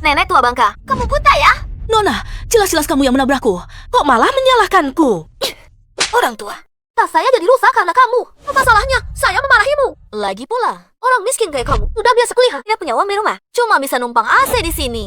Nenek tua bangka, kamu buta ya? Nona, jelas-jelas kamu yang menabrakku. Kok malah menyalahkanku? Orang tua, tas saya jadi rusak karena kamu. Apa salahnya? Saya memarahimu. Lagi pula, orang miskin kayak kamu sudah biasa kuliah, tidak punya uang di rumah, cuma bisa numpang AC di sini.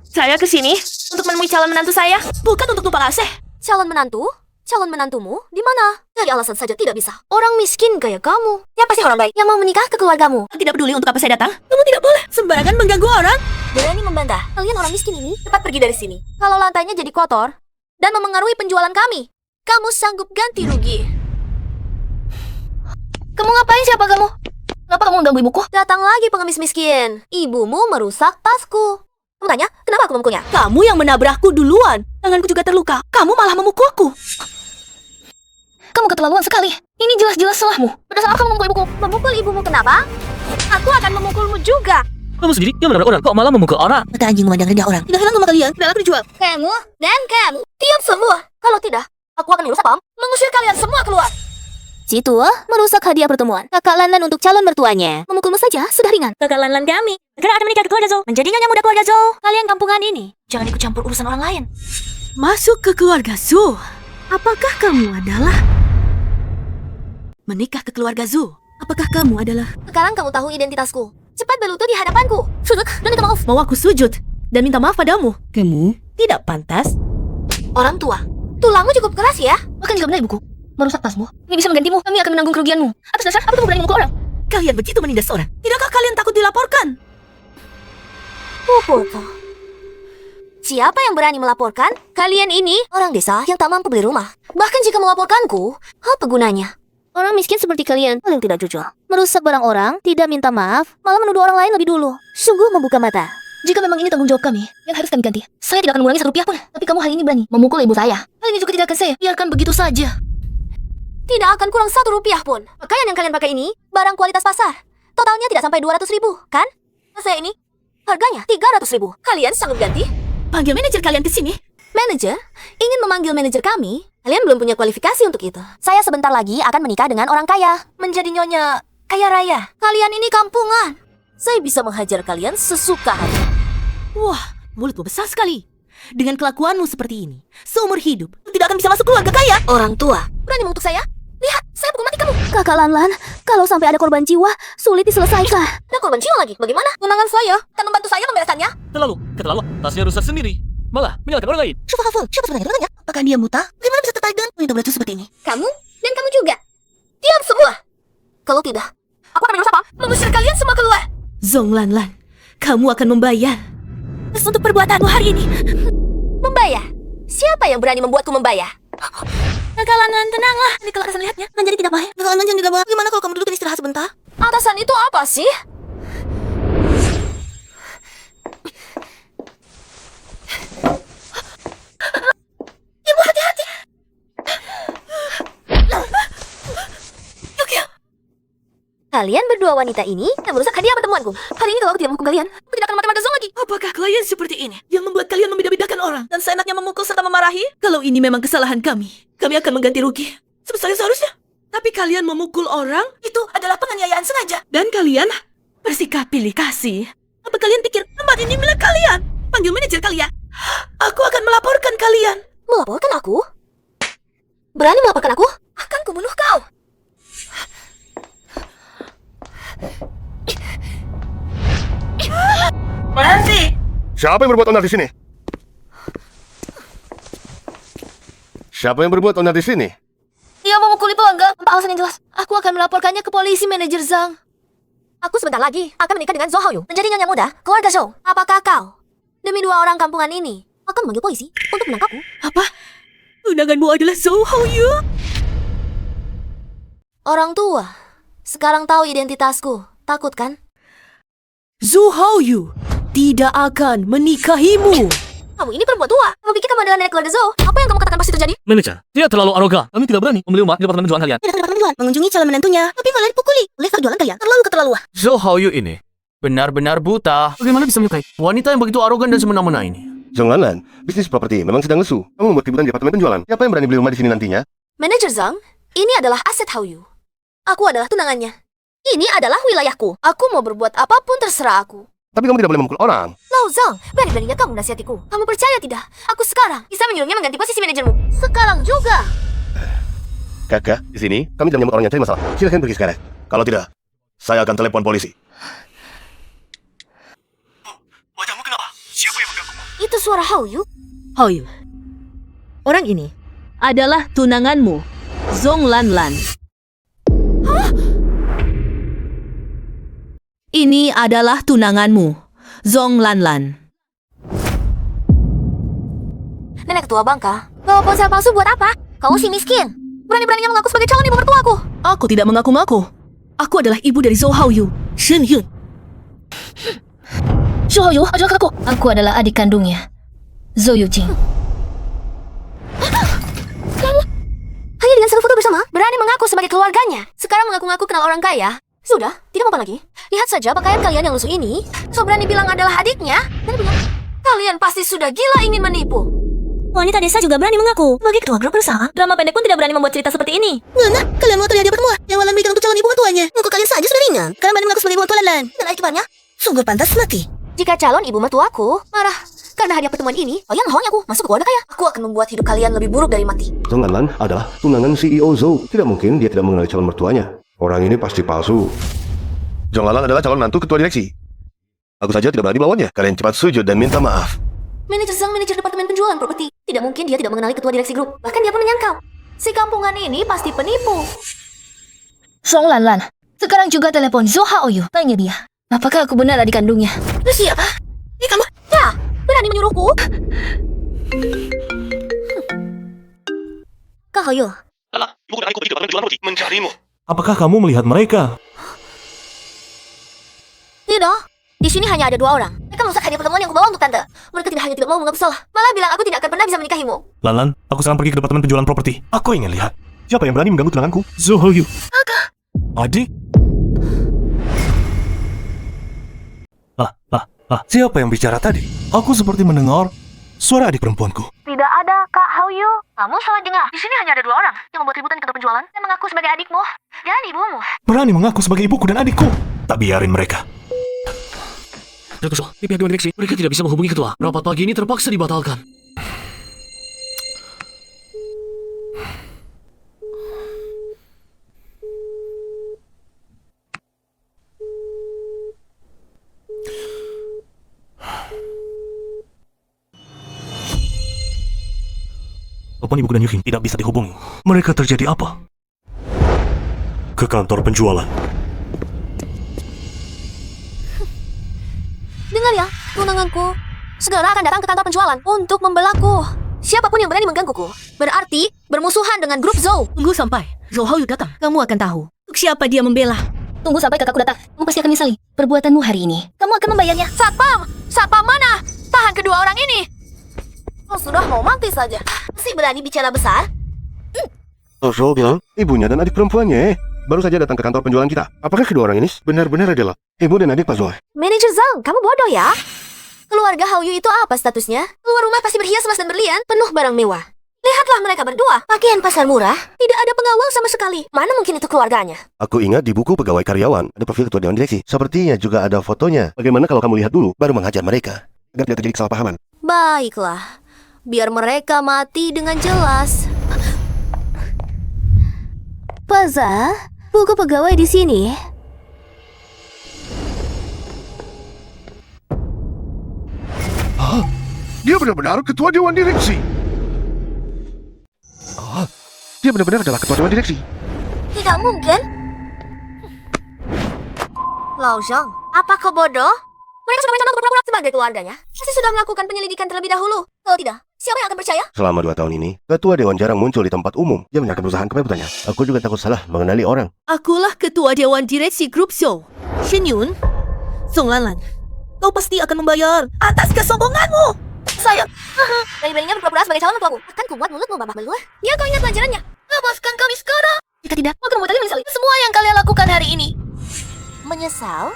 Saya kesini untuk menemui calon menantu saya, bukan untuk numpang AC. Calon menantu? Calon menantumu di mana? Dari alasan saja tidak bisa. Orang miskin kayak kamu. Ya pasti orang baik yang mau menikah ke keluargamu. Tidak peduli untuk apa saya datang. Kamu tidak boleh sembarangan mengganggu orang. Berani membantah. Kalian orang miskin ini cepat pergi dari sini. Kalau lantainya jadi kotor dan memengaruhi penjualan kami, kamu sanggup ganti rugi. Kamu ngapain? Siapa kamu? Kenapa kamu mengganggu ibuku? Datang lagi pengemis miskin. Ibumu merusak tasku. Kamu tanya, kenapa aku memukulnya? Kamu yang menabrakku duluan. Tanganku juga terluka. Kamu malah memukulku. Kamu keterlaluan sekali. Ini jelas-jelas salahmu. Pada saat kamu memukul ibuku. Memukul ibumu kenapa? Aku akan memukulmu juga. Kamu sendiri yang menabrak orang, kok malah memukul orang? Mata anjing memandang rendah orang. Tidak hilang rumah kalian. Tidak laku dijual. Kamu dan kamu. Diam semua. Kalau tidak, aku akan merusak pam. Mengusir kalian semua keluar. Si tua merusak hadiah pertemuan. Kakak Lanlan untuk calon mertuanya. Memukulmu saja sudah ringan. Kakak Lanlan kami segera akan menikah ke keluarga Zhou, menjadi nyonya muda keluarga Zhou. Kalian kampungan ini, jangan ikut campur urusan orang lain. Masuk ke keluarga Zhou. Apakah kamu adalah menikah ke keluarga Zhou? Apakah kamu adalah... Sekarang kamu tahu identitasku. Cepat berlutut di hadapanku. Sujud dan minta maaf. Mau aku sujud dan minta maaf padamu? Kamu tidak pantas. Orang tua, tulangmu cukup keras ya? Bahkan jika benar ibuku merusak tasmu, ini bisa menggantimu. Kami akan menanggung kerugianmu. Atas dasar apa kamu berani memukul orang? Kalian begitu menindas orang. Tidakkah kalian takut dilaporkan? Pukulku. Siapa yang berani melaporkan? Kalian ini orang desa yang tak mampu beli rumah. Bahkan jika melaporkanku, apa gunanya? Orang miskin seperti kalian paling tidak jujur. Merusak barang orang, tidak minta maaf, malah menuduh orang lain lebih dulu. Sungguh membuka mata. Jika memang ini tanggung jawab kami, yang harus kami ganti, saya tidak akan mengurangi Rp1 pun. Tapi kamu hari ini berani memukul ibu saya. Hal ini juga tidak akan saya biarkan begitu saja. Tidak akan kurang Rp1 pun. Pakaian yang kalian pakai ini, barang kualitas pasar. Totalnya tidak sampai 200.000, kan? Saya ini, harganya 300.000. Kalian sanggup ganti? Panggil manajer kalian ke sini. Manajer? Ingin memanggil manajer kami? Kalian belum punya kualifikasi untuk itu. Saya sebentar lagi akan menikah dengan orang kaya. Menjadi nyonya kaya raya. Kalian ini kampungan. Saya bisa menghajar kalian sesuka hati. Wah, mulutmu besar sekali. Dengan kelakuanmu seperti ini, seumur hidup, tidak akan bisa masuk keluarga kaya. Orang tua, berani mengutuk saya? Lihat, saya pukul mati kamu. Kakak Lanlan, kalau sampai ada korban jiwa, sulit diselesaikan. Ada korban jiwa lagi? Bagaimana? Tunangan saya kan membantu saya membereskannya. Keterlaluan, tasnya rusak sendiri. Malah menyalahkan orang lain. Coba hafal, siapa sebenarnya tunangannya? Apakah dia buta? Bagaimana bisa tertarik dengan wanita beratus seperti ini? Kamu dan kamu juga. Diam semua. Kalau tidak, aku akan merusak apa? Mengusir kalian semua keluar. Zhong Lanlan, kamu akan membayar untuk perbuatanmu hari ini. Membayar? Siapa yang berani membuatku membayar? Kakak Lanlan, tenanglah. Ini kalau atasan lihatnya, kan jadi tidak baik. Kakak Lanlan jangan digabah. Gimana kalau kamu duduk dan istirahat sebentar? Atasan itu apa sih? Ibu, hati-hati. Yukio. Kalian berdua wanita ini yang merusak hadiah pertemuanku. Hari ini kalau aku tidak menghukum kalian, aku tidak akan mati-mati Zhong lagi. Apakah klien seperti ini yang membuat kalian membeda-bedakan orang dan seenaknya memukul serta memarahi? Kalau ini memang kesalahan kami akan mengganti rugi sebesar yang seharusnya. Tapi kalian memukul orang, itu adalah penganiayaan sengaja. Dan kalian bersikap pilih kasih. Apa kalian pikir tempat ini milik kalian? Panggil manajer kalian. Aku akan melaporkan kalian. Melaporkan aku? Berani melaporkan aku? Akan kubunuh kau. Berhenti! Siapa yang berbuat onar di sini? Siapa yang berbuat onar di sini? Dia memukuli pelanggan tanpa alasan yang jelas. Aku akan melaporkannya ke polisi, manajer Zhang. Aku sebentar lagi akan menikah dengan Zhou Haoyu, menjadi nyonya muda keluarga Zhou. Apakah kau, demi dua orang kampungan ini, akan memanggil polisi untuk menangkapku? Apa? Tunanganmu adalah Zhou Haoyu? Orang tua, sekarang tahu identitasku. Takut kan? Zhou Haoyu tidak akan menikahimu. Kamu ini perempuan tua. Kamu pikir kamu adalah nenek keluarga Zhou? Apa yang kamu katakan pasti terjadi? Manajer, dia terlalu arogan. Kami tidak berani membeli rumah di apartemen jualan kalian. Tidak ke departemen jualan, mengunjungi calon menantunya, tapi malah dipukuli oleh salah jualan kalian. Terlalu keterlaluan. Zhou Haoyu ini benar-benar buta. Bagaimana bisa menyukai wanita yang begitu arogan dan semena-mena ini? Zhong Lanlan, bisnis properti memang sedang lesu. Kamu membuat hiburan di apartemen penjualan. Siapa yang berani beli rumah di sini nantinya? Manajer Zhang, ini adalah aset Haoyu. Aku adalah tunangannya. Ini adalah wilayahku. Aku mau berbuat apapun terserah aku. Tapi kamu tidak boleh memukul orang. Lao Zhang, berani-beraninya kamu nasihatiku. Kamu percaya tidak? Aku sekarang bisa menyuruhnya mengganti posisi manajermu. Sekarang juga. Kakak, di sini kami tidak menyambut orang yang cari masalah. Silahkan pergi sekarang. Kalau tidak, saya akan telepon polisi. Wajahmu kenapa? Siapa yang mengganggu? Itu suara Hao Yu. Hao Yu. Orang ini adalah tunanganmu, Zhong Lanlan. Ini adalah tunanganmu, Zhong Lanlan. Nenek tua bangka. Bawa ponsel palsu buat apa? Kau si miskin. Berani-beraninya mengaku sebagai calon ibu mertuaku. Aku tidak mengaku-ngaku. Aku adalah ibu dari Zhou Haoyu, Shen Yun. Zhou Haoyu adalah kakakku. Aku adalah adik kandungnya, Zhou Yujing. Hanya dengan satu foto bersama, berani mengaku sebagai keluarganya. Sekarang mengaku-ngaku kenal orang kaya. Sudah, tidak apa lagi. Lihat saja pakaian kalian yang lusuh ini. So berani bilang adalah adiknya. Dan bilang, kalian pasti sudah gila ingin menipu. Wanita desa juga berani mengaku. Bagi ketua grup berusaha, drama pendek pun tidak berani membuat cerita seperti ini. Ngana, kalian mau terlihat bertemu yang malam berikan untuk calon ibu mertuanya. Muka kalian saja sudah ringan. Kalian berani mengaku sebagai ibu mertua Lanlan. Dan akibatnya, sungguh pantas mati. Jika calon ibu mertuaku marah karena hadiah pertemuan ini, kalian hong aku masuk ke keluarga kaya. Aku akan membuat hidup kalian lebih buruk dari mati. Zhong Lanlan adalah tunangan CEO Zhou. Tidak mungkin dia tidak mengenali calon mertuanya. Orang ini pasti palsu. Zhong Lanlan adalah calon mantu ketua direksi. Aku saja tidak berani melawannya. Kalian cepat sujud dan minta maaf. Manajer Zhang, manajer departemen penjualan properti. Tidak mungkin dia tidak mengenali ketua direksi grup. Bahkan dia pun menyangkal. Si kampungan ini pasti penipu. Zhong Lanlan. Sekarang juga telepon Zhou Haoyu. Tanya dia, apakah aku benar adik kandungnya? Lu siapa? Ini kamu? Ya, berani menyuruhku? Kak Haoyu, Alah, ibu dan adikku pergi ke departemen penjualan roti mencarimu. Apakah kamu melihat mereka? tidak. Di sini hanya ada 2 orang. Mereka merusak hadiah pertemuan yang kubawa untuk tante. Mereka tidak hanya tidak mau mengaku salah, malah bilang aku tidak akan pernah bisa menikahimu. Lanlan, aku sekarang pergi ke departemen penjualan properti. Aku ingin lihat. Siapa yang berani mengganggu tunanganku? Zhou Haoyu. Adik? Siapa yang bicara tadi? Aku seperti mendengar suara adik perempuanku. Tidak ada, Kak Haoyu. Kamu salah dengar. Di sini hanya ada 2 orang yang membuat ributan di kantor penjualan dan mengaku sebagai adikmu dan ibumu. Berani mengaku sebagai ibuku dan adikku. Tak biarin mereka. Terkusuk, di pihak dewan direksi, mereka tidak bisa menghubungi ketua. Rapat pagi ini terpaksa dibatalkan. Telepon ibu dan Yuhin tidak bisa dihubungi. Mereka terjadi apa? Ke kantor penjualan. Dengar ya, tunanganku. Segera akan datang ke kantor penjualan untuk membelaku. Siapapun yang berani menggangguku, berarti bermusuhan dengan grup Zhou. Tunggu sampai Zhou Haoyu datang. Kamu akan tahu untuk siapa dia membela. Tunggu sampai kakakku datang. Kamu pasti akan menyesali perbuatanmu hari ini. Kamu akan membayarnya. Satpam! Satpam mana? Tahan kedua orang ini. Oh, sudah mau mati saja. Masih berani bicara besar? Zhou bilang, ibunya dan adik perempuannya baru saja datang ke kantor penjualan kita. Apakah kedua orang ini benar-benar adalah ibu dan adik Pak Zhou? Manajer Zhang, kamu bodoh ya? Keluarga Haoyu itu apa statusnya? Keluar rumah pasti berhias emas dan berlian, penuh barang mewah. Lihatlah mereka berdua, pakaian pasar murah, tidak ada pengawal sama sekali. Mana mungkin itu keluarganya? Aku ingat di buku pegawai karyawan ada profil ketua dewan direksi. Sepertinya juga ada fotonya. Bagaimana kalau kamu lihat dulu, baru mengajar mereka agar tidak terjadi kesalahpahaman? Baiklah, biar mereka mati dengan jelas. Paza, buku pegawai di sini. Dia benar-benar ketua dewan direksi. Dia benar-benar adalah ketua dewan direksi. Tidak mungkin. Lao Zhang, apa kau bodoh? Mereka sudah berencana untuk berpura-pura sebagai keluarganya. Pasti sudah melakukan penyelidikan terlebih dahulu. Kalau tidak, siapa yang akan percaya? Selama 2 tahun ini, ketua dewan jarang muncul di tempat umum. Dia menyerahkan perusahaan kepada putranya. Aku juga takut salah mengenali orang. Akulah ketua dewan direksi grup Zhou, Shen Yun. Zhong Lanlan, kau pasti akan membayar atas kesombonganmu. Saya berani-beraninya berpura-pura sebagai calon mertuaku. Akan kubuat mulutmu babak belur. Dia kau ingat pelajarannya. Lepaskan kami sekarang. Jika tidak, Aku akan membuat kalian menyesali semua yang kalian lakukan hari ini. Menyesal?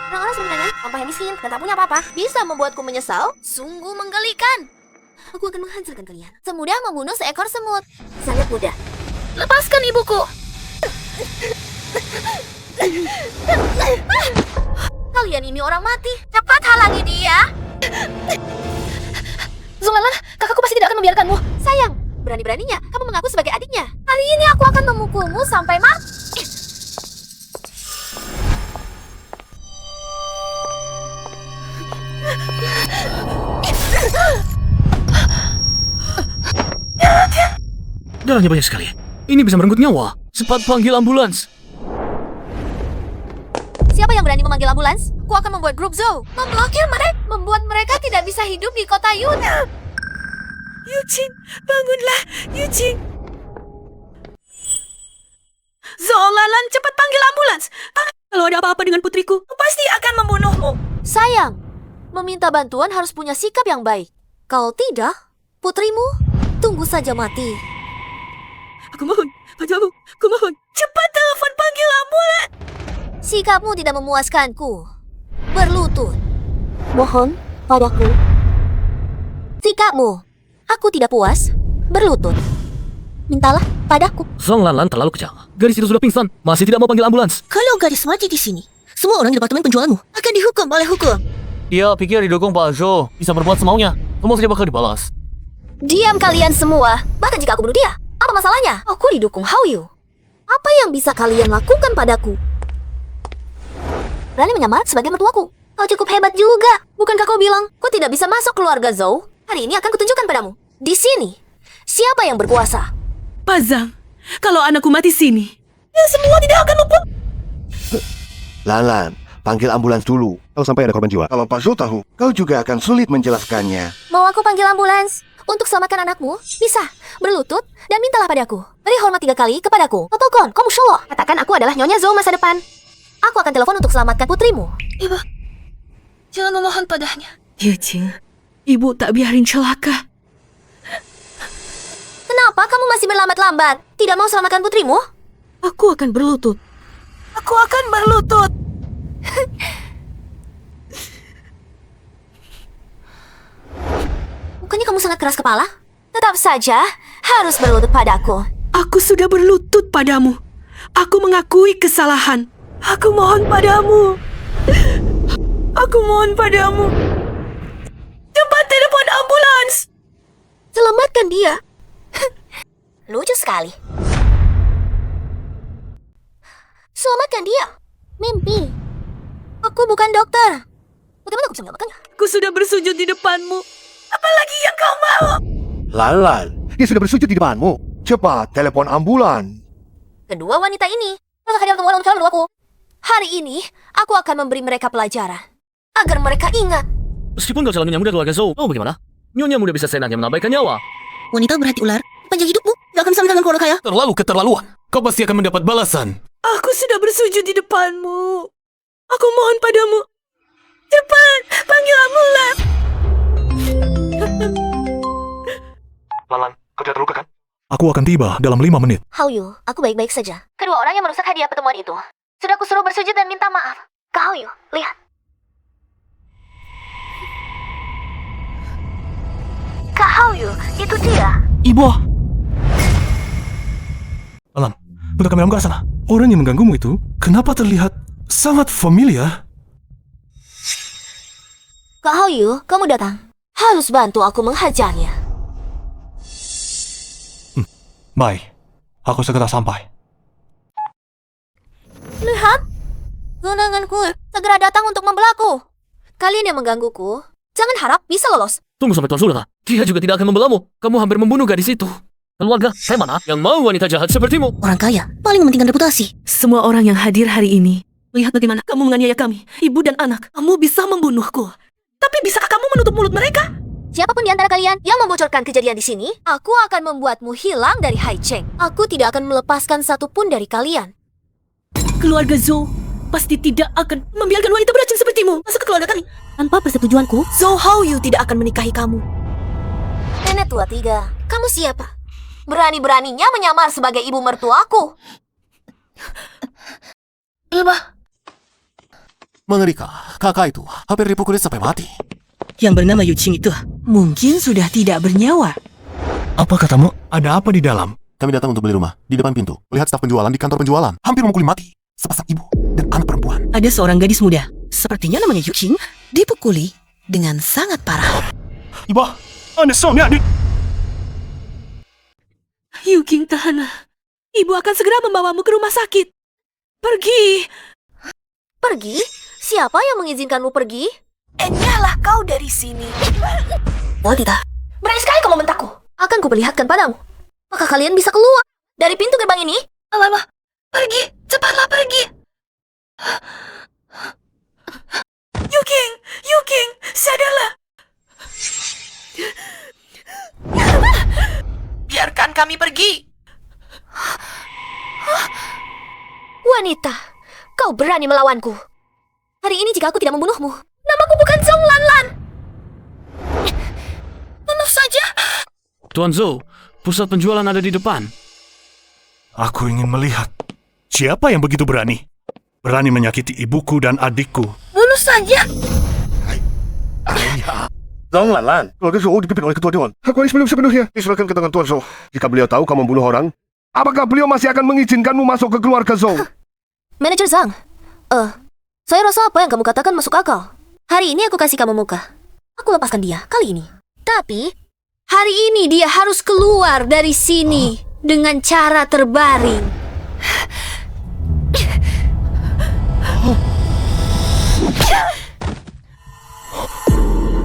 Orang-orang sebenarnya tanpa yang miskin dan tak punya apa-apa bisa membuatku menyesal? Sungguh menggelikan. Aku akan menghancurkan kalian semudah membunuh seekor semut. Sangat mudah. Lepaskan ibuku. Kalian ini orang mati. Cepat halangi dia. Zolalan, kakakku pasti tidak akan membiarkanmu. Sayang, berani-beraninya kamu mengaku sebagai adiknya. Hari ini aku akan memukulmu sampai mati. Darahnya banyak sekali. Ini bisa merenggut nyawa. Cepat panggil ambulans. Siapa yang berani memanggil ambulans? Aku akan membuat grup Zou. Memblokir mereka. Membuat mereka tidak bisa hidup di kota Yuna. Eugene, bangunlah, Eugene. Zolalan, cepat panggil ambulans. Kalau ada apa-apa dengan putriku, aku pasti akan membunuhmu. Sayang, meminta bantuan harus punya sikap yang baik. Kalau tidak, putrimu tunggu saja mati. Aku mohon, padamu, aku mohon. Cepat telepon panggil ambulans. Sikapmu tidak memuaskanku. Berlutut. Mohon padaku. Sikapmu. Aku tidak puas. Berlutut. Mintalah padaku. Zolalan terlalu kejam. Gadis itu sudah pingsan. Masih tidak mau panggil ambulans. Kalau gadis mati di sini, semua orang di departemen penjualmu akan dihukum oleh hukum. Dia pikir didukung Pak Zhou bisa berbuat semaunya. Semua saja bakal dibalas. Diam kalian semua. Bahkan jika aku bunuh dia, apa masalahnya? Aku didukung Hao Yu. Apa yang bisa kalian lakukan padaku? Berani menyamar sebagai mertuaku. Kau cukup hebat juga. Bukankah kau bilang kau tidak bisa masuk keluarga Zou? Hari ini akan kutunjukkan padamu. Di sini, siapa yang berkuasa? Pak Zhang, kalau anakku mati sini, ya semua tidak akan luput. Lan, panggil ambulans dulu. Kalau sampai ada korban jiwa. Kalau Pak Zhou tahu, kau juga akan sulit menjelaskannya. Mau aku panggil ambulans? Untuk selamatkan anakmu? Bisa. Berlutut dan mintalah padaku. Beri hormat 3 kali kepadaku. Otokon, kamu solo. Katakan aku adalah Nyonya Zou masa depan. Aku akan telepon untuk selamatkan putrimu. Ibu, jangan memohon padanya. Eugene, ibu tak biarin celaka. Kenapa kamu masih berlambat-lambat? Tidak mau selamatkan putrimu? Aku akan berlutut. Aku akan berlutut. Bukannya kamu sangat keras kepala? Tetap saja harus berlutut padaku. Aku sudah berlutut padamu. Aku mengakui kesalahan. Aku mohon padamu. Aku mohon padamu. Cepat telepon ambulans. Selamatkan dia. Lucu sekali. Selamatkan dia. Mimpi. Aku bukan dokter. Bagaimana aku bisa menyelamatkannya? Aku sudah bersujud di depanmu. Apalagi yang kau mau? Lan, dia sudah bersujud di depanmu. Cepat, telepon ambulan. Kedua wanita ini telah hadir untuk calon aku. Hari ini, aku akan memberi mereka pelajaran. Agar mereka ingat. Meskipun kau calon nyonya muda keluarga Zhou, tahu bagaimana? Nyonya muda bisa seenaknya menabaikan nyawa. Wanita berhati ular, panjang hidupmu. Gak akan bisa meninggalkan keluarga kaya. Terlalu keterlaluan. Kau pasti akan mendapat balasan. Aku sudah bersujud di depanmu. Aku mohon padamu. Cepat, panggil ambulan. Lan, kau tidak terluka kan? Aku akan tiba dalam 5 menit. Hao Yu, aku baik-baik saja. Kedua orang yang merusak hadiah pertemuan itu sudah aku suruh bersujud dan minta maaf. Kak Hao Yu, lihat. Kak Hao Yu, itu dia. Ibu. Lan, bentar kameramu ke sana. Orang yang mengganggumu itu, kenapa terlihat sangat familiar? Kak Hao Yu, kamu datang. Harus bantu aku menghajarnya. Baik, aku segera sampai. Lihat, genanganku segera datang untuk membelaku. Kalian yang menggangguku, jangan harap bisa lolos. Tunggu sampai Tuan Sultan. Dia juga tidak akan membelamu. Kamu hampir membunuh gadis itu. Keluarga, saya mana yang mau wanita jahat sepertimu? Orang kaya paling mementingkan reputasi. Semua orang yang hadir hari ini melihat bagaimana kamu menganiaya kami, ibu dan anak. Kamu bisa membunuhku. Tapi bisakah kamu menutup mulut mereka? Siapapun di antara kalian yang membocorkan kejadian di sini, aku akan membuatmu hilang dari Hai Cheng. Aku tidak akan melepaskan satupun dari kalian. Keluarga Zou pasti tidak akan membiarkan wanita beracun sepertimu masuk ke keluarga kami. Tanpa persetujuanku, Zou Hao Yu tidak akan menikahi kamu. Nenek tua 3, kamu siapa? Berani-beraninya menyamar sebagai ibu mertuaku. Ilma, Mengerikan. Kakak itu hampir dipukulin sampai mati. yang bernama Yu Qing itu mungkin sudah tidak bernyawa. Apa katamu? Ada apa di dalam? Kami datang untuk beli rumah, di depan pintu. Lihat staf penjualan di kantor penjualan. Hampir memukuli mati. sepasang ibu dan anak perempuan. Ada seorang gadis muda, sepertinya namanya Yuqing, dipukuli dengan sangat parah. Ibu, Anda suami adik. Yuqing, tahanlah. Ibu akan segera membawamu ke rumah sakit. Pergi. Pergi? Siapa yang mengizinkanmu pergi? Nyala kau dari sini. Wanita, berani sekali kau membentakku. Akan kuperlihatkan padamu. Maka kalian bisa keluar dari pintu gerbang ini. Alamak, pergi. Cepatlah pergi. Yuqing, sadarlah. Biarkan kami pergi. Wanita, kau berani melawanku. Hari ini jika aku tidak membunuhmu, namaku bukan Zhong Lanlan. Tentu saja. Tuan Zhou, pusat penjualan ada di depan. Aku ingin melihat siapa yang begitu berani menyakiti ibuku dan adikku. Bunuh saja. Zhong Lanlan, keluarga Zhou dipimpin oleh ketua dewan. Aku ini belum sepenuhnya diserahkan ke tangan Tuan Zhou. Jika beliau tahu kau membunuh orang, apakah beliau masih akan mengizinkanmu masuk ke keluarga Zhou? Manajer Zhang, saya rasa apa yang kamu katakan masuk akal. Hari ini aku kasih kamu muka. Aku lepaskan dia kali ini. Tapi, hari ini dia harus keluar dari sini dengan cara terbaring.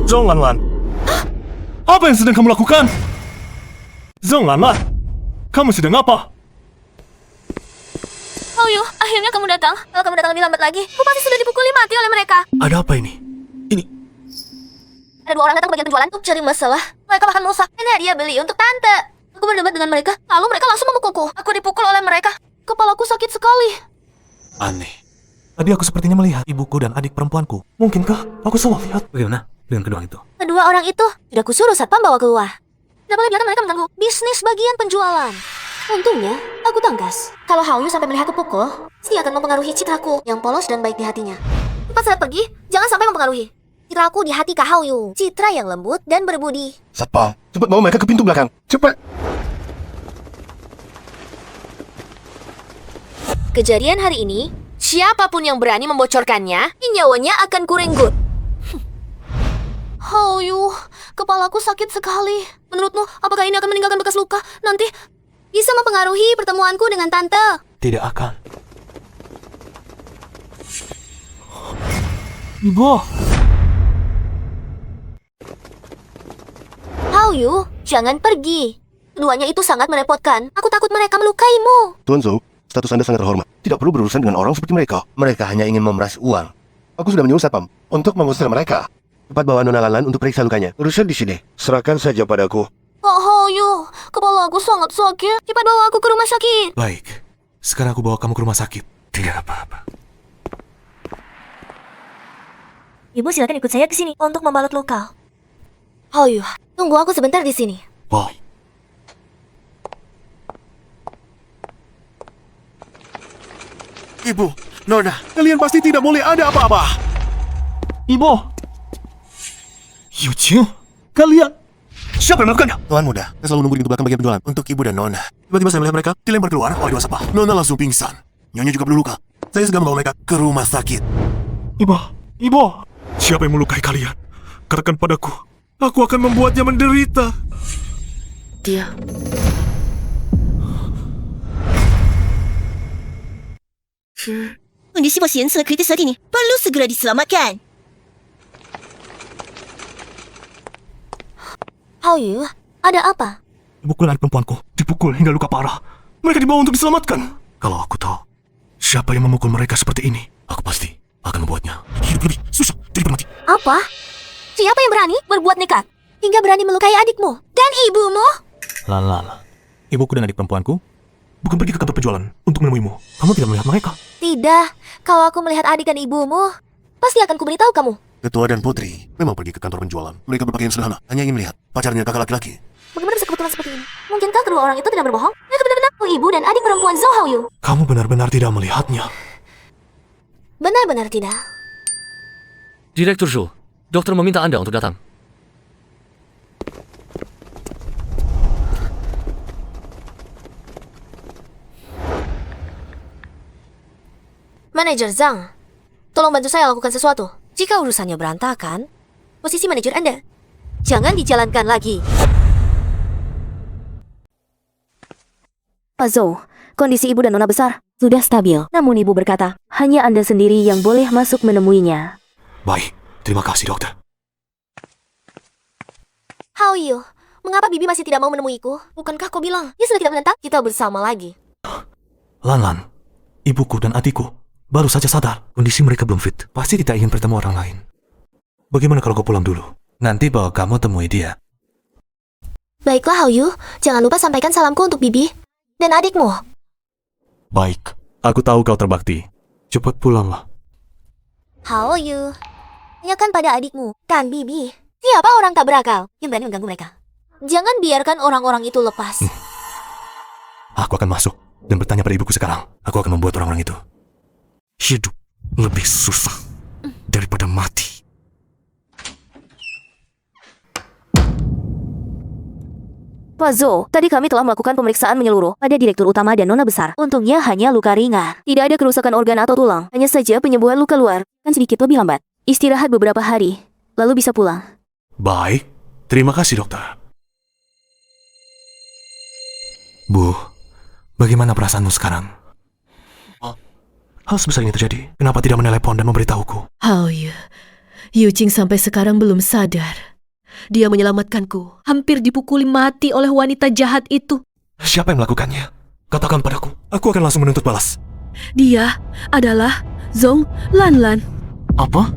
Zhong Lanlan, apa yang sedang kamu lakukan? Zhong Lanlan, kamu sedang apa? Oh Yu, akhirnya kamu datang. Kalau kamu datang lebih lambat lagi, aku pasti sudah dipukuli mati oleh mereka. Ada apa ini? Ada 2 orang datang ke bagian penjualan untuk cari masalah. Mereka bahkan merusak. Ini hadiah beli untuk tante. Aku berdebat dengan mereka, lalu mereka langsung memukulku. Aku dipukul oleh mereka. Kepalaku sakit sekali. Aneh. Tadi aku sepertinya melihat ibuku dan adik perempuanku. Mungkinkah aku salah lihat? Bagaimana dengan kedua itu? Kedua orang itu sudah kusuruh satpam bawa keluar. Tidak boleh biarkan mereka mengganggu bisnis bagian penjualan. Untungnya, aku tangkas. Kalau Hao Yu sampai melihatku pukul, dia akan mempengaruhi citraku yang polos dan baik di hatinya. Cepat saat pergi, jangan sampai mempengaruhi. Citraku di hati Kak Hao Yu. Citra yang lembut dan berbudi. Satpam, cepat bawa mereka ke pintu belakang. Cepat. Kejadian hari ini, siapapun yang berani membocorkannya, nyawanya akan kurenggut. Hao Yu, kepalaku sakit sekali. Menurutmu, apakah ini akan meninggalkan bekas luka? Nanti bisa mempengaruhi pertemuanku dengan tante. Tidak akan. Ibu. Hao Yu, jangan pergi. Keduanya itu sangat merepotkan. Aku takut mereka melukaimu. Tuan Zhou, status Anda sangat terhormat. Tidak perlu berurusan dengan orang seperti mereka. Mereka hanya ingin memeras uang. Aku sudah menyuruh satpam untuk mengusir mereka. Cepat bawa Nona Lanlan untuk periksa lukanya. Urusan di sini. Serahkan saja padaku. Kak Hao Yu, kepala aku sangat sakit. Cepat bawa aku ke rumah sakit. Baik. Sekarang aku bawa kamu ke rumah sakit. Tidak apa-apa. Ibu silakan ikut saya ke sini untuk membalut luka. Hao Yu, tunggu aku sebentar di sini. Wow. Ibu, Nona, kalian pasti tidak boleh ada apa-apa. Ibu. Yuqing, kalian. Siapa yang melakukannya? Tuan muda, saya selalu nunggu di pintu belakang bagian penjualan untuk ibu dan Nona. Tiba-tiba saya melihat mereka dilempar keluar oleh 2 satpam. Nona langsung pingsan. Nyonya juga berluka. Saya segera membawa mereka ke rumah sakit. Ibu. Siapa yang melukai kalian? Katakan padaku. Aku akan membuatnya menderita. Dia. Kondisi pasien sangat kritis saat ini. Perlu segera diselamatkan. Hao Yu, ada apa? Ibuku dan adik perempuanku dipukul hingga luka parah. Mereka dibawa untuk diselamatkan. Kalau aku tahu siapa yang memukul mereka seperti ini, aku pasti akan membuatnya hidup lebih susah daripada mati. Apa? Siapa yang berani berbuat nekat hingga berani melukai adikmu dan ibumu? Lala, ibuku dan adik perempuanku bukan pergi ke kantor penjualan untuk menemuimu. Kamu tidak melihat mereka? Tidak, kalau aku melihat adik dan ibumu, pasti akan kuberitahu kamu. Ketua dan putri memang pergi ke kantor penjualan. Mereka berpakaian sederhana, hanya ingin melihat pacarnya kakak laki-laki. Bagaimana bisa kebetulan seperti ini? Mungkinkah kedua orang itu tidak berbohong? Mereka benar-benar ibu dan adik perempuan Zhou Hao Yu. Kamu benar-benar tidak melihatnya. Benar-benar tidak. Direktur Zhou, dokter meminta Anda untuk datang. Manajer Zhang, tolong bantu saya lakukan sesuatu. Jika urusannya berantakan, posisi manajer Anda jangan dijalankan lagi. Pak Zhou, kondisi ibu dan nona besar sudah stabil. Namun ibu berkata, hanya Anda sendiri yang boleh masuk menemuinya. Baik, terima kasih dokter. Hao Yu, mengapa Bibi masih tidak mau menemuiku? Bukankah kau bilang dia sudah tidak menentang kita bersama lagi? Lan, ibuku dan adikku baru saja sadar. Kondisi mereka belum fit. Pasti tidak ingin bertemu orang lain. Bagaimana kalau kau pulang dulu? Nanti bawa kamu temui dia. Baiklah Hao Yu, jangan lupa sampaikan salamku untuk Bibi dan adikmu. Baik, aku tahu kau terbakti. Cepat pulanglah. Hao Yu, tanyakan pada adikmu, kan Bibi. Siapa orang tak berakal yang berani mengganggu mereka? Jangan biarkan orang-orang itu lepas. Aku akan masuk dan bertanya pada ibuku sekarang. Aku akan membuat orang-orang itu hidup lebih susah daripada mati. Pak Zhou, tadi kami telah melakukan pemeriksaan menyeluruh pada direktur utama dan nona besar. Untungnya hanya luka ringan. Tidak ada kerusakan organ atau tulang. Hanya saja penyembuhan luka luar kan sedikit lebih lambat. Istirahat beberapa hari, lalu bisa pulang. Baik, terima kasih dokter. Bu, bagaimana perasaanmu sekarang? Hal sebesar ini terjadi. Kenapa tidak menelepon dan memberitahuku? Hao Yu, Yu Jing sampai sekarang belum sadar. Dia menyelamatkanku. Hampir dipukuli mati oleh wanita jahat itu. Siapa yang melakukannya? Katakan padaku. Aku akan langsung menuntut balas. Dia adalah Zhong Lanlan. Apa?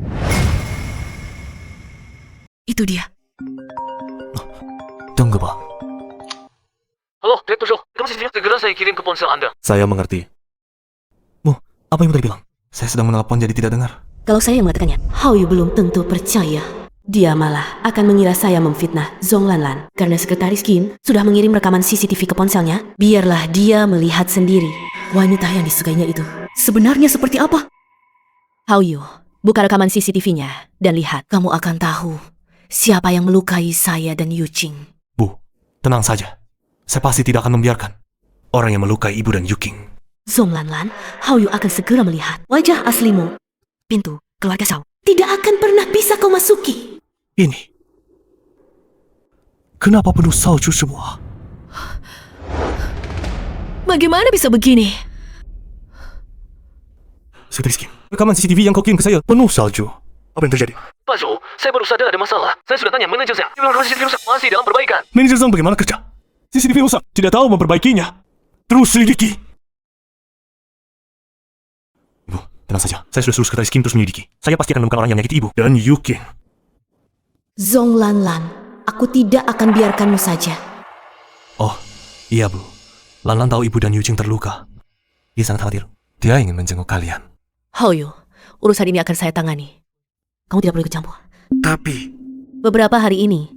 Itu dia. Tunggu, Pak. Halo, Direktur Zhou. Rekaman CCTV segera saya kirim ke ponsel Anda. Saya mengerti. Bu, apa yang tadi bilang? Saya sedang menelpon jadi tidak dengar. Kalau saya yang mengatakannya, Hao Yu belum tentu percaya. Dia malah akan mengira saya memfitnah Zhong Lanlan. Karena Sekretaris Qin sudah mengirim rekaman CCTV ke ponselnya. Biarlah dia melihat sendiri wanita yang disukainya itu sebenarnya seperti apa. Hao Yu, buka rekaman CCTV-nya dan lihat. Kamu akan tahu siapa yang melukai saya dan Yu Jing. Bu, tenang saja. Saya pasti tidak akan membiarkan orang yang melukai ibu dan Yuking. Zhong Lanlan, Hao Yu akan segera melihat wajah aslimu. Pintu keluarga Shao tidak akan pernah bisa kau masuki. Ini. Kenapa penuh salju semua? Bagaimana bisa begini? Sekretaris Qin, rekaman CCTV yang kau kirim ke saya penuh salju. Apa yang terjadi? Pak Zhou, saya baru sadar ada masalah. Saya sudah tanya manajer saya. Dia bilang CCTV rusak masih dalam perbaikan. Manajer Zhang bagaimana kerja? CCTV rusak, tidak tahu memperbaikinya. Terus selidiki. Ibu, tenang saja. Saya sudah suruh Sekretaris Qin terus menyelidiki. Saya pasti akan menemukan orang yang menyakiti ibu dan Yuking. Zhong Lanlan, aku tidak akan biarkanmu saja. Oh, iya Bu. Lanlan tahu ibu dan Yuking terluka. Dia sangat khawatir. Dia ingin menjenguk kalian. Hao Yu, urusan ini akan saya tangani. Kamu tidak perlu ikut campur. Tapi, Beberapa hari ini,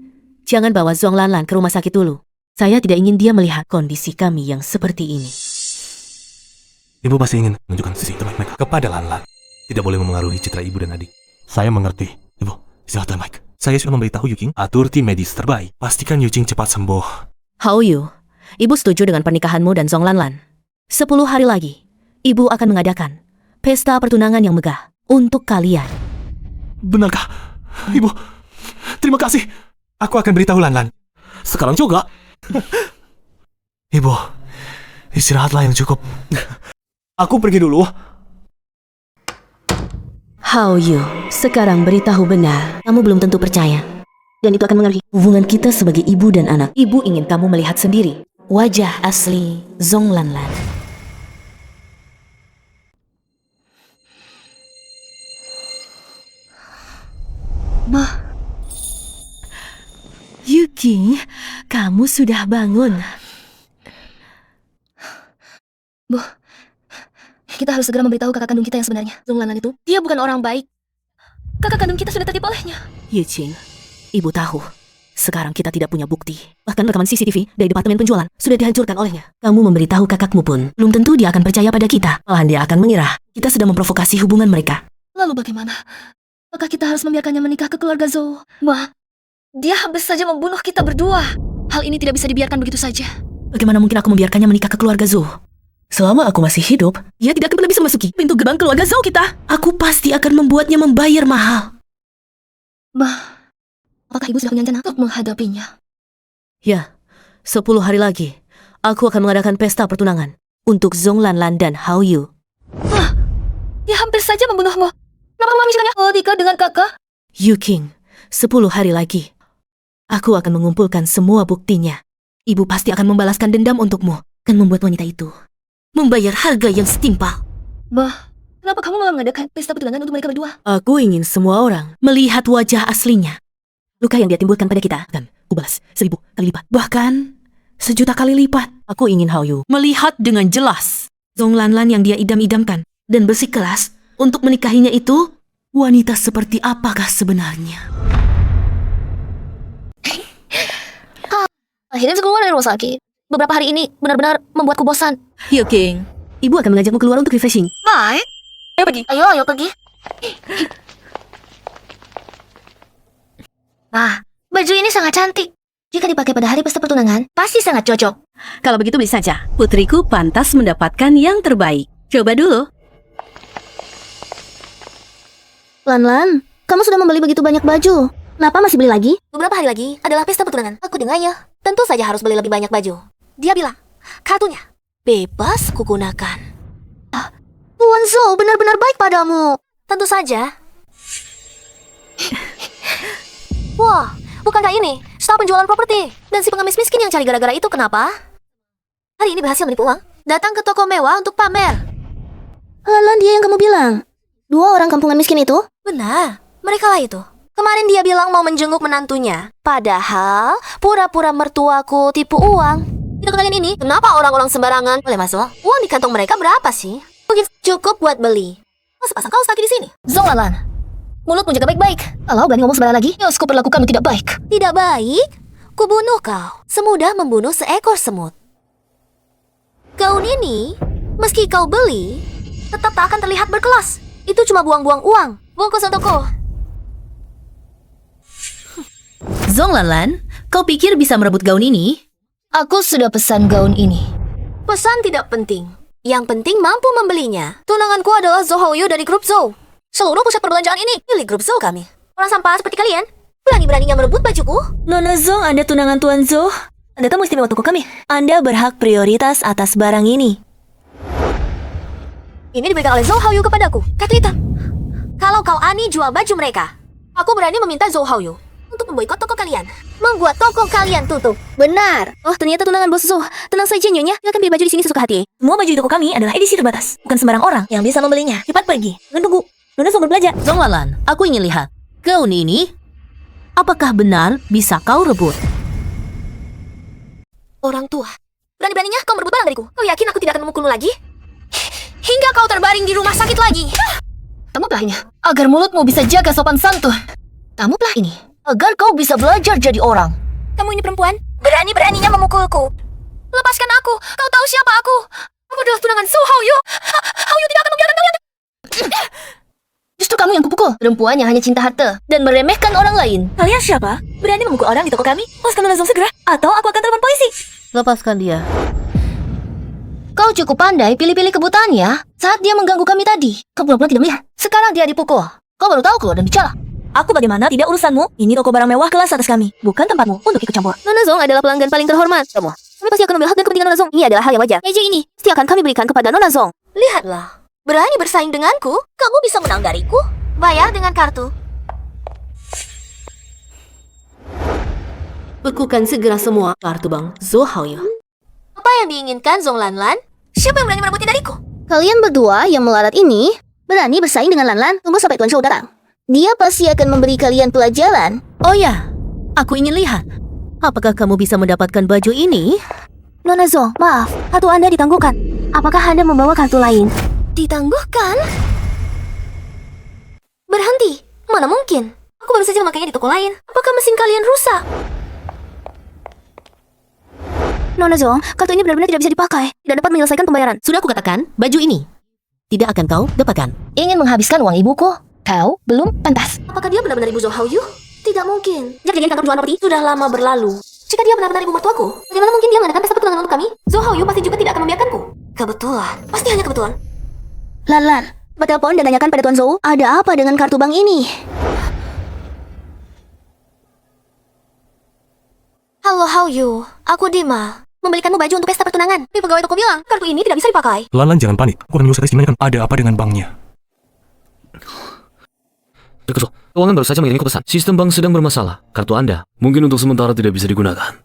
jangan bawa Zhong Lanlan ke rumah sakit dulu. Saya tidak ingin dia melihat kondisi kami yang seperti ini. ibu pasti ingin menunjukkan sisi terbaik mereka kepada Lanlan. Tidak boleh memengaruhi citra ibu dan adik. Saya mengerti. Ibu, istirahatlah Mike. Saya sudah memberitahu Yuking, atur tim medis terbaik. Pastikan Yuking cepat sembuh. Hao Yu, ibu setuju dengan pernikahanmu dan Zhong Lanlan. 10 hari lagi, ibu akan mengadakan pesta pertunangan yang megah untuk kalian. Benarkah? Ibu, terima kasih. Aku akan beritahu Lanlan. Sekarang juga. Ibu, istirahatlah yang cukup. Aku pergi dulu. Hao Yu, sekarang beritahu benar. Kamu belum tentu percaya. Dan itu akan mengaruhi hubungan kita sebagai ibu dan anak. Ibu ingin kamu melihat sendiri wajah asli Zhong Lanlan. Ma, Yuking, kamu sudah bangun. Bu, kita harus segera memberitahu kakak kandung kita yang sebenarnya. Zhong Lanlan itu, dia bukan orang baik. Kakak kandung kita sudah tertipu olehnya. Yuking, ibu tahu. Sekarang kita tidak punya bukti. Bahkan rekaman CCTV dari departemen penjualan sudah dihancurkan olehnya. Kamu memberitahu kakakmu pun, belum tentu dia akan percaya pada kita. Malahan dia akan mengira kita sedang memprovokasi hubungan mereka. Lalu bagaimana? Apakah kita harus membiarkannya menikah ke keluarga Zhou? Ma, dia hampir saja membunuh kita berdua. Hal ini tidak bisa dibiarkan begitu saja. Bagaimana mungkin aku membiarkannya menikah ke keluarga Zhou? Selama aku masih hidup, dia tidak akan pernah bisa memasuki pintu gerbang keluarga Zhou kita. Aku pasti akan membuatnya membayar mahal. Apakah ibu sudah punya rencana untuk menghadapinya? Ya, 10 hari lagi, aku akan mengadakan pesta pertunangan untuk Zhong Lanlan dan Hao Yu. Dia hampir saja membunuhmu. Kenapa mami sukanya menikah dengan kakak? Yu King, 10 hari lagi, aku akan mengumpulkan semua buktinya. Ibu pasti akan membalaskan dendam untukmu dan membuat wanita itu membayar harga yang setimpal. Kenapa kamu malah mengadakan pesta pertunangan untuk mereka berdua? Aku ingin semua orang melihat wajah aslinya. Luka yang dia timbulkan pada kita akan kubalas 1000 kali lipat. Bahkan 1.000.000 kali lipat. Aku ingin Hao Yu melihat dengan jelas Zhong Lanlan yang dia idam-idamkan dan bersikeras untuk menikahinya itu wanita seperti apakah sebenarnya. Akhirnya bisa keluar dari rumah sakit. Beberapa hari ini benar-benar membuatku bosan. Yu King, ibu akan mengajakmu keluar untuk refreshing. Baik. Ayo pergi. Ayo pergi. Baju ini sangat cantik. Jika dipakai pada hari pesta pertunangan, pasti sangat cocok. Kalau begitu beli saja. Putriku pantas mendapatkan yang terbaik. Coba dulu. Lan, kamu sudah membeli begitu banyak baju. Kenapa masih beli lagi? Beberapa hari lagi adalah pesta pertunangan. Aku dengannya. Tentu saja harus beli lebih banyak baju. Dia bilang, kartunya bebas kugunakan. Tuan Zhou benar-benar baik padamu. Tentu saja. Wah, bukankah ini staf penjualan properti? Dan si pengemis miskin yang cari gara-gara itu kenapa? Hari ini berhasil menipu uang. Datang ke toko mewah untuk pamer. Lan, dia yang kamu bilang. 2 orang kampungan miskin itu? Benar, mereka lah itu. Kemarin dia bilang mau menjenguk menantunya. Padahal pura-pura mertuaku tipu uang. Di toko kalian ini, kenapa orang-orang sembarangan boleh masuk? Uang di kantong mereka berapa sih? Mungkin cukup buat beli. Sepasang kaos kaki di sini. Zhong Lanlan, mulutmu jaga baik-baik. Kalau berani ngomong sembarangan lagi, aku perlakukanmu tidak baik. Tidak baik? Kubunuh kau. Semudah membunuh seekor semut. Gaun ini, meski kau beli, tetap tak akan terlihat berkelas. Itu cuma buang-buang uang. Bungkus untukku. Zhong Lanlan, kau pikir bisa merebut gaun ini? Aku sudah pesan gaun ini. Pesan tidak penting. Yang penting mampu membelinya. Tunanganku adalah Zhou Hao Yu dari grup Zhou. Seluruh pusat perbelanjaan ini milik grup Zhou kami. Orang sampah seperti kalian, berani-beraninya merebut bajuku? Nona Zhou, Anda tunangan Tuan Zhou. Anda tamu istimewa toko kami. Anda berhak prioritas atas barang ini. Ini diberikan oleh Zhou Hao Yu kepadaku. Kartu hitam. Kalau kau ani jual baju mereka, aku berani meminta Zhou Hao Yu untuk memboikot toko kalian. Membuat toko kalian tutup. Benar. Oh, ternyata tunangan bos Zhou. Tenang saja, Nyonya. Dia akan beli baju di sini sesuka hati. Semua baju di toko kami adalah edisi terbatas. Bukan sembarang orang yang bisa membelinya. Cepat pergi. Jangan tunggu. Nona Zhou berbelanja. Zhong Lanlan, aku ingin lihat. Gaun ini, apakah benar bisa kau rebut? Orang tua. Berani-beraninya kau merebut barang dariku. Kau yakin aku tidak akan memukulmu lagi? Hingga kau terbaring di rumah sakit lagi. Tamulah ini, agar mulutmu bisa jaga sopan santun. Tamulah ini, agar kau bisa belajar jadi orang. Kamu ini perempuan, berani-beraninya memukulku. Lepaskan aku, kau tahu siapa aku. Aku adalah tunangan Zhou Hao Yu. Hao Yu tidak akan membiarkan kalian. Justru kamu yang kupukul. Perempuan yang hanya cinta harta dan meremehkan orang lain. Kalian siapa? Berani memukul orang di toko kami? Lepaskan Nona Zhou segera, atau aku akan telepon polisi. Lepaskan dia. Kau cukup pandai pilih-pilih kebutuhannya. Saat dia mengganggu kami tadi, kau pura-pura tidak melihat. Sekarang dia dipukul. Kau baru tahu keluar dan bicara. Aku bagaimana? Tidak urusanmu. Ini toko barang mewah kelas atas kami. Bukan tempatmu untuk ikut campur. Nona Zhou adalah pelanggan paling terhormat. Kami pasti akan membela hak dan kepentingan Nona Zhou. Ini adalah hal yang wajar. Meja ini pasti akan kami berikan kepada Nona Zhou. Lihatlah. Berani bersaing denganku? Kamu bisa menang dariku? Bayar dengan kartu. Bekukan segera semua kartu Bang Zhou Hao Yu. Apa yang diinginkan Zhong Lanlan? Siapa yang berani merebutnya dariku? Kalian berdua yang melarat ini berani bersaing dengan Lanlan. Tunggu sampai Tuan Zhou datang. Dia pasti akan memberi kalian pelajaran. Oh ya, aku ingin lihat. Apakah kamu bisa mendapatkan baju ini? Nona Zhou, maaf, kartu Anda ditangguhkan. Apakah Anda membawa kartu lain? Ditangguhkan? Berhenti? Mana mungkin? Aku baru saja memakainya di toko lain. Apakah mesin kalian rusak? Nona Zhou, kartu ini benar-benar tidak bisa dipakai. Tidak dapat menyelesaikan pembayaran. Sudah aku katakan, baju ini tidak akan kau dapatkan. Ingin menghabiskan uang ibuku? Kau belum pantas. Apakah dia benar-benar ibu Zhou Hao Yu? Tidak mungkin. Jika kejadian kantor penjualan properti sudah lama berlalu. Jika dia benar-benar ibu mertuaku, bagaimana mungkin dia mengadakan pesta pertunangan untuk kami? Zhou Hao Yu pasti juga tidak akan membiarkanku. Kebetulan. Pasti hanya kebetulan. Lan, coba telepon dan tanyakan pada Tuan Zhou, ada apa dengan kartu bank ini? Halo, how you? Aku Dima. Membelikanmu baju untuk pesta pertunangan. Tapi pegawai toko bilang, kartu ini tidak bisa dipakai. Lan, jangan panik. Aku akan menyuruh Saris dimenangkan. Ada apa dengan banknya? Dr. Zhou, keuangan baru saja mengirimku pesan. Sistem bank sedang bermasalah. Kartu Anda mungkin untuk sementara tidak bisa digunakan.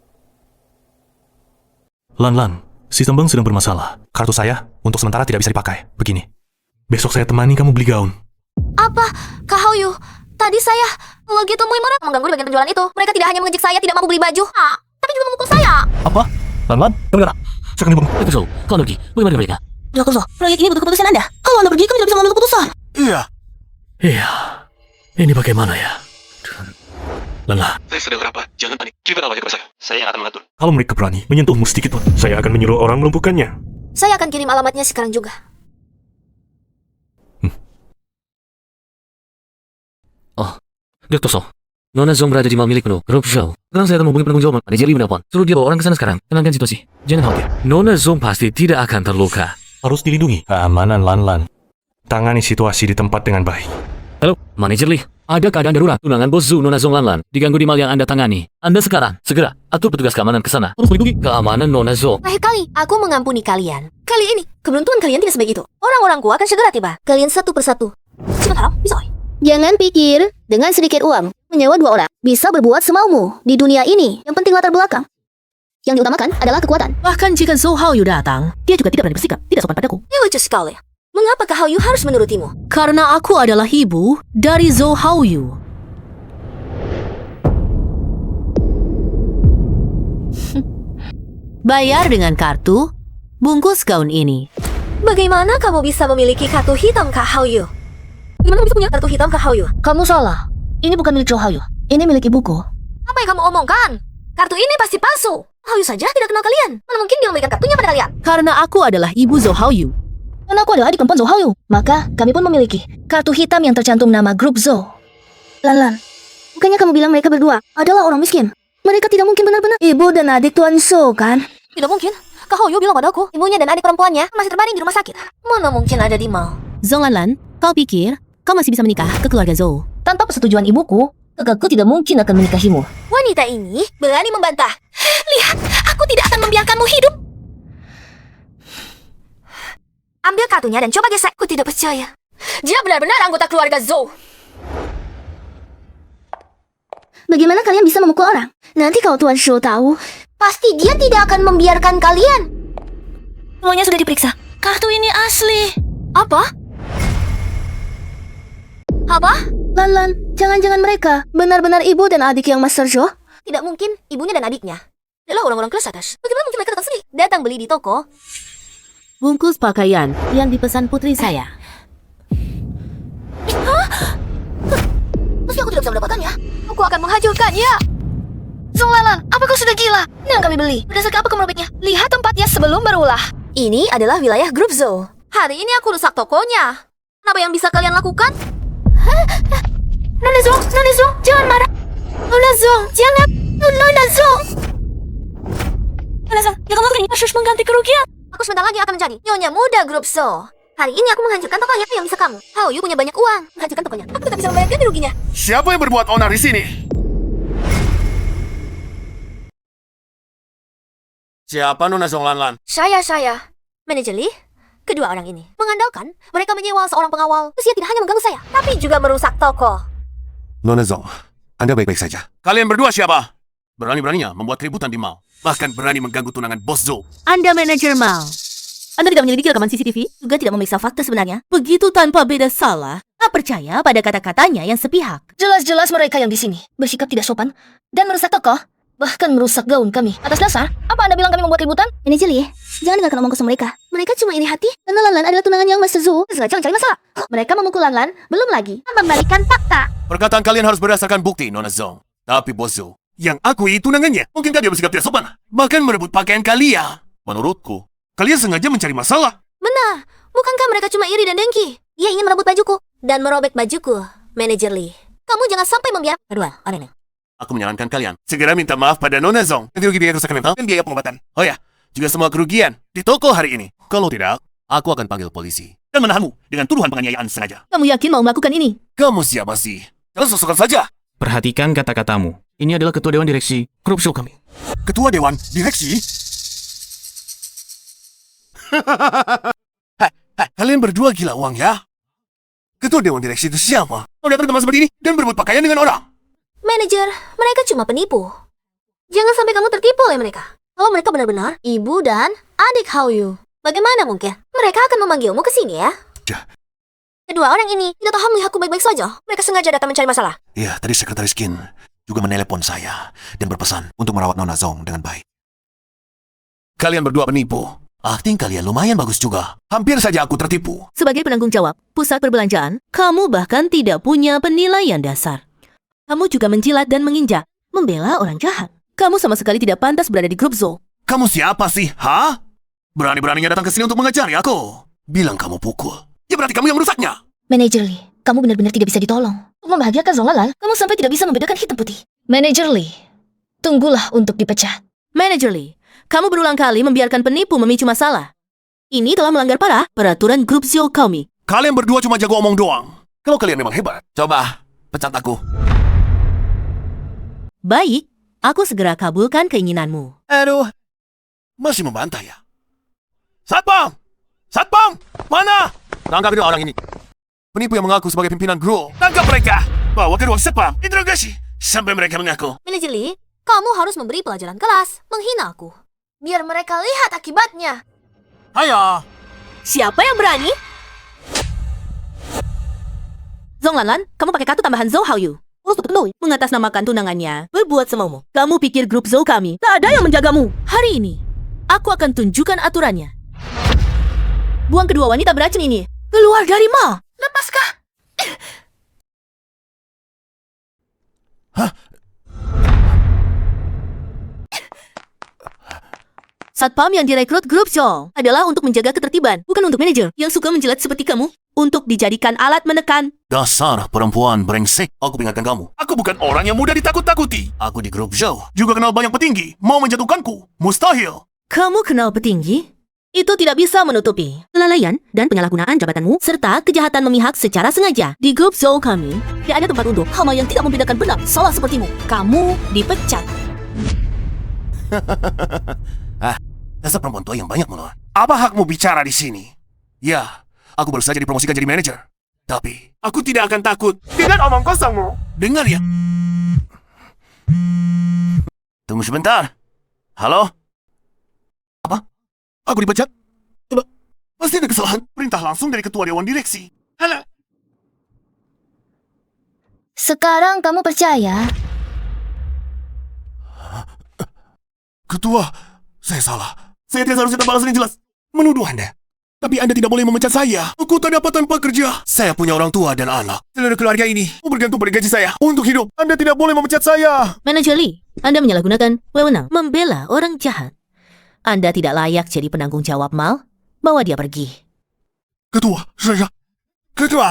Lan, sistem bank sedang bermasalah. Kartu saya untuk sementara tidak bisa dipakai. Begini, besok saya temani kamu beli gaun. Apa? Kak Hao-yu, tadi saya lagi temuin mereka mengganggu di bagian penjualan itu. Mereka tidak hanya mengejek saya tidak mampu beli baju, tapi juga memukul saya. Apa? Lan, dengar. Saya akan dibunuh. Dr. Zhou, kau pergi. Bagaimana dengan mereka? Dr. Zhou, proyek ini butuh keputusan Anda. Kalau Anda pergi, kami tidak bisa mengambil keputusan. Iya. Iya. Ini bagaimana ya? Lan. Saya sedang rapat. Jangan panik. Ceritakan aja kepada saya. Saya yang akan mengatur. Kalau mereka berani menyentuhmu sedikit pun, saya akan menyuruh orang melumpuhkannya. Saya akan kirim alamatnya sekarang juga. Oh, Dr. Zhou. Nona Zhou berada di mal milik penuh, Group Zhou. Sekarang saya akan menghubungi penanggung jawab, manajer Lee menelpon. Suruh dia bawa orang ke sana sekarang. Tenangkan situasi. Jangan khawatir. Nona Zhou pasti tidak akan terluka. Harus dilindungi. Keamanan Lan. Tangani situasi di tempat dengan baik. Halo, manajer Lee. Ada keadaan darurat. Tunangan bos Zhou Nona Zhou Lan diganggu di mal yang Anda tangani. Anda sekarang segera atur petugas keamanan ke sana. Harus melindungi keamanan Nona Zhou. Terakhir kali, aku mengampuni kalian. Kali ini, keberuntungan kalian tidak sebaik itu. Orang-orangku akan segera tiba. Kalian satu persatu. Cepat harap, bisa. Jangan pikir, dengan sedikit uang, menyewa 2 orang, bisa berbuat semaumu di dunia ini. Yang penting latar belakang. Yang diutamakan adalah kekuatan. Bahkan jika Zhou Haoyu datang, dia juga tidak berani bersikap, tidak sopan padaku. Ini lucu sekali. Mengapa Kak Hao-yu harus menurutimu? Karena aku adalah ibu dari Zhou Haoyu. Bayar dengan kartu, bungkus gaun ini. Bagaimana kamu bisa memiliki kartu hitam Kak Hao-yu? Gimana kamu bisa punya kartu hitam Kak Hao-yu? Kamu salah. Ini bukan milik Zhou Haoyu. Ini milik ibuku. Apa yang kamu omongkan? Kartu ini pasti palsu. Hao-yu saja tidak kenal kalian. Mana mungkin dia memberikan kartunya pada kalian? Karena aku adalah ibu Zhou Haoyu. Dan aku adalah adik perempuan Zhou Haoyu. Maka, kami pun memiliki kartu hitam yang tercantum nama grup Zhou. Lan, bukannya kamu bilang mereka berdua adalah orang miskin? Mereka tidak mungkin benar-benar ibu dan adik Tuan Zhou, kan? Tidak mungkin. Kak Hao-yu bilang padaku, ibunya dan adik perempuannya masih terbaring di rumah sakit. Mana mungkin ada di mall? Zhou Lan, kau pikir kau masih bisa menikah ke keluarga Zhou? Tanpa persetujuan ibuku, kakakku tidak mungkin akan menikahimu. Wanita ini berani membantah. Lihat, aku tidak akan membiarkanmu hidup. Ambil kartunya dan coba gesek. Aku tidak percaya. Dia benar-benar anggota keluarga Zhou. Bagaimana kalian bisa memukul orang? Nanti kalau Tuan Zhou tahu, Pasti dia tidak akan membiarkan kalian. Semuanya sudah diperiksa. Kartu ini asli. Apa? Apa? Lan, jangan-jangan mereka benar-benar ibu dan adik yang Master Zhou? Tidak mungkin ibunya dan adiknya adalah orang-orang kelas atas. Bagaimana mungkin mereka datang sendiri? Datang beli di toko. Bungkus pakaian yang dipesan putri saya. Pasti aku tidak bisa mendapatkannya. Aku akan menghancurkannya. Zhou Lan, apa kau sudah gila? Yang kami beli. Berdasarkan apa kamu merobeknya? Lihat tempatnya sebelum berulah. Ini adalah wilayah grup Zhou. Hari ini aku rusak tokonya. Apa yang bisa kalian lakukan? Nona Zhou, jangan marah. Nona Zhou, jangan. Nona Zhou. Nona Zhou, yang kamu ini harus mengganti kerugian. Aku sebentar lagi akan menjadi nyonya muda grup Zhou. Hari ini aku menghancurkan tokonya. Yang bisa kamu? Hao-yu punya banyak uang. Menghancurkan tokonya. Aku tetap bisa membayar ganti ruginya. Siapa yang berbuat onar di sini? Siapa Nona Zhou Lan? Saya. Manajer Lee, kedua orang ini mengandalkan mereka menyewa seorang pengawal. Terus dia tidak hanya mengganggu saya, tapi juga merusak toko. Nona Zhou, Anda baik-baik saja. Kalian berdua siapa? Berani-beraninya membuat keributan di mall. Bahkan berani mengganggu tunangan bos Zhou. Anda manajer mal. Anda tidak menyelidiki rekaman CCTV? Juga tidak memeriksa fakta sebenarnya. Begitu tanpa beda salah, tak percaya pada kata-katanya yang sepihak. Jelas-jelas mereka yang di sini bersikap tidak sopan dan merusak toko. Bahkan merusak gaun kami. Atas dasar, apa Anda bilang kami membuat keributan? Manajer Lee, jangan dengarkan omong kosong mereka. Mereka cuma iri hati karena Lan adalah tunangan yang Master Zhou. Sengaja mencari masalah. Mereka memukul Lan, belum lagi membalikan fakta. Perkataan kalian harus berdasarkan bukti, Nona Zhou. Tapi bos Zhou, yang akui tunangannya, mungkinkah dia bersikap tidak sopan? Bahkan merebut pakaian kalian. Menurutku, kalian sengaja mencari masalah. Benar, bukankah mereka cuma iri dan dengki? Dia ingin merebut bajuku dan merobek bajuku. Manajer Lee, kamu jangan sampai membiarkan. Kedua, orang ini. Aku menyarankan kalian segera minta maaf pada Nona Zhou. Ganti rugi biaya kerusakan mental dan biaya pengobatan. Oh ya, juga semua kerugian di toko hari ini. Kalau tidak, aku akan panggil polisi dan menahanmu dengan tuduhan penganiayaan sengaja. Kamu yakin mau melakukan ini? Kamu siapa sih? Jangan sok-sokan saja. Perhatikan kata-katamu. Ini adalah ketua dewan direksi grup show kami. Ketua Dewan Direksi? Hai, kalian berdua gila uang ya? Ketua Dewan Direksi itu siapa? Kau datang ke tempat seperti ini dan berebut pakaian dengan orang. Manajer, mereka cuma penipu. Jangan sampai kamu tertipu oleh mereka. Kalau mereka benar-benar ibu dan adik Hao-yu, bagaimana mungkin mereka akan memanggilmu ke sini ya? Kedua orang ini tidak tahu melihatku baik-baik saja. Mereka sengaja datang mencari masalah. Iya, tadi Sekretaris Kin juga menelepon saya dan berpesan untuk merawat Nona Zong dengan baik. Kalian berdua penipu. Akting kalian lumayan bagus juga. Hampir saja aku tertipu. Sebagai penanggung jawab pusat perbelanjaan, kamu bahkan tidak punya penilaian dasar. Kamu juga menjilat dan menginjak, membela orang jahat. Kamu sama sekali tidak pantas berada di grup Zou. Kamu siapa sih, ha? Berani-beraninya datang ke sini untuk mengajari aku. Bilang kamu pukul. Ya berarti kamu yang merusaknya. Manajer Lee, kamu benar-benar tidak bisa ditolong. Untuk membahagiakan Zonglalan, kamu sampai tidak bisa membedakan hitam putih. Manajer Lee, tunggulah untuk dipecat. Manajer Lee, kamu berulang kali membiarkan penipu memicu masalah. Ini telah melanggar parah peraturan grup Zou kami. Kalian berdua cuma jago omong doang. Kalau kalian memang hebat, coba pecat aku. Baik, aku segera kabulkan keinginanmu. Aduh, masih membantah ya? Satpam! Satpam! Mana? Tangkap itu orang ini. Penipu yang mengaku sebagai pimpinan grup. Tangkap mereka! Bawa ke ruang satpam. Interogasi. Sampai mereka mengaku. Manajer Lee, kamu harus memberi pelajaran kelas, menghina aku. Biar mereka lihat akibatnya. Ayo! Siapa yang berani? Zonglalan, kamu pakai kartu tambahan Zou Hao-yu. Mengatasnamakan tunangannya, berbuat semaumu. Kamu pikir grup Zou kami tak ada yang menjagamu. Hari ini, aku akan tunjukkan aturannya. Buang kedua wanita beracun ini. Keluar dari mall. Lepaskah? Hah? Satpam yang direkrut grup Zou adalah untuk menjaga ketertiban, bukan untuk manajer yang suka menjilat seperti kamu untuk dijadikan alat menekan. Dasar perempuan brengsek. Aku peringatkan kamu. Aku bukan orang yang mudah ditakut-takuti. Aku di grup Zou juga kenal banyak petinggi. Mau menjatuhkanku? Mustahil. Kamu kenal petinggi? Itu tidak bisa menutupi kelalaian dan penyalahgunaan jabatanmu serta kejahatan memihak secara sengaja. Di grup Zou kami, tidak ada tempat untuk hama yang tidak membedakan benar salah sepertimu. Kamu dipecat. Dasar perempuan tua yang banyak mulut. Apa hakmu bicara di sini? Ya, aku baru saja dipromosikan jadi manajer. Tapi, aku tidak akan takut dengan omong kosongmu. Dengar ya. Tunggu sebentar. Halo? Apa? Aku dipecat? Coba, pasti ada kesalahan. Perintah langsung dari ketua dewan direksi. Halo? Sekarang kamu percaya? Ketua, saya salah. Saya tidak seharusnya balasan yang jelas. Menuduh Anda. Tapi Anda tidak boleh memecat saya. Aku tak dapat tanpa kerja. Saya punya orang tua dan anak. Seluruh keluarga ini bergantung pada gaji saya untuk hidup. Anda tidak boleh memecat saya. Manajer Lee, Anda menyalahgunakan wewenang membela orang jahat. Anda tidak layak jadi penanggung jawab mal. Bawa dia pergi. Ketua, saya... Ketua!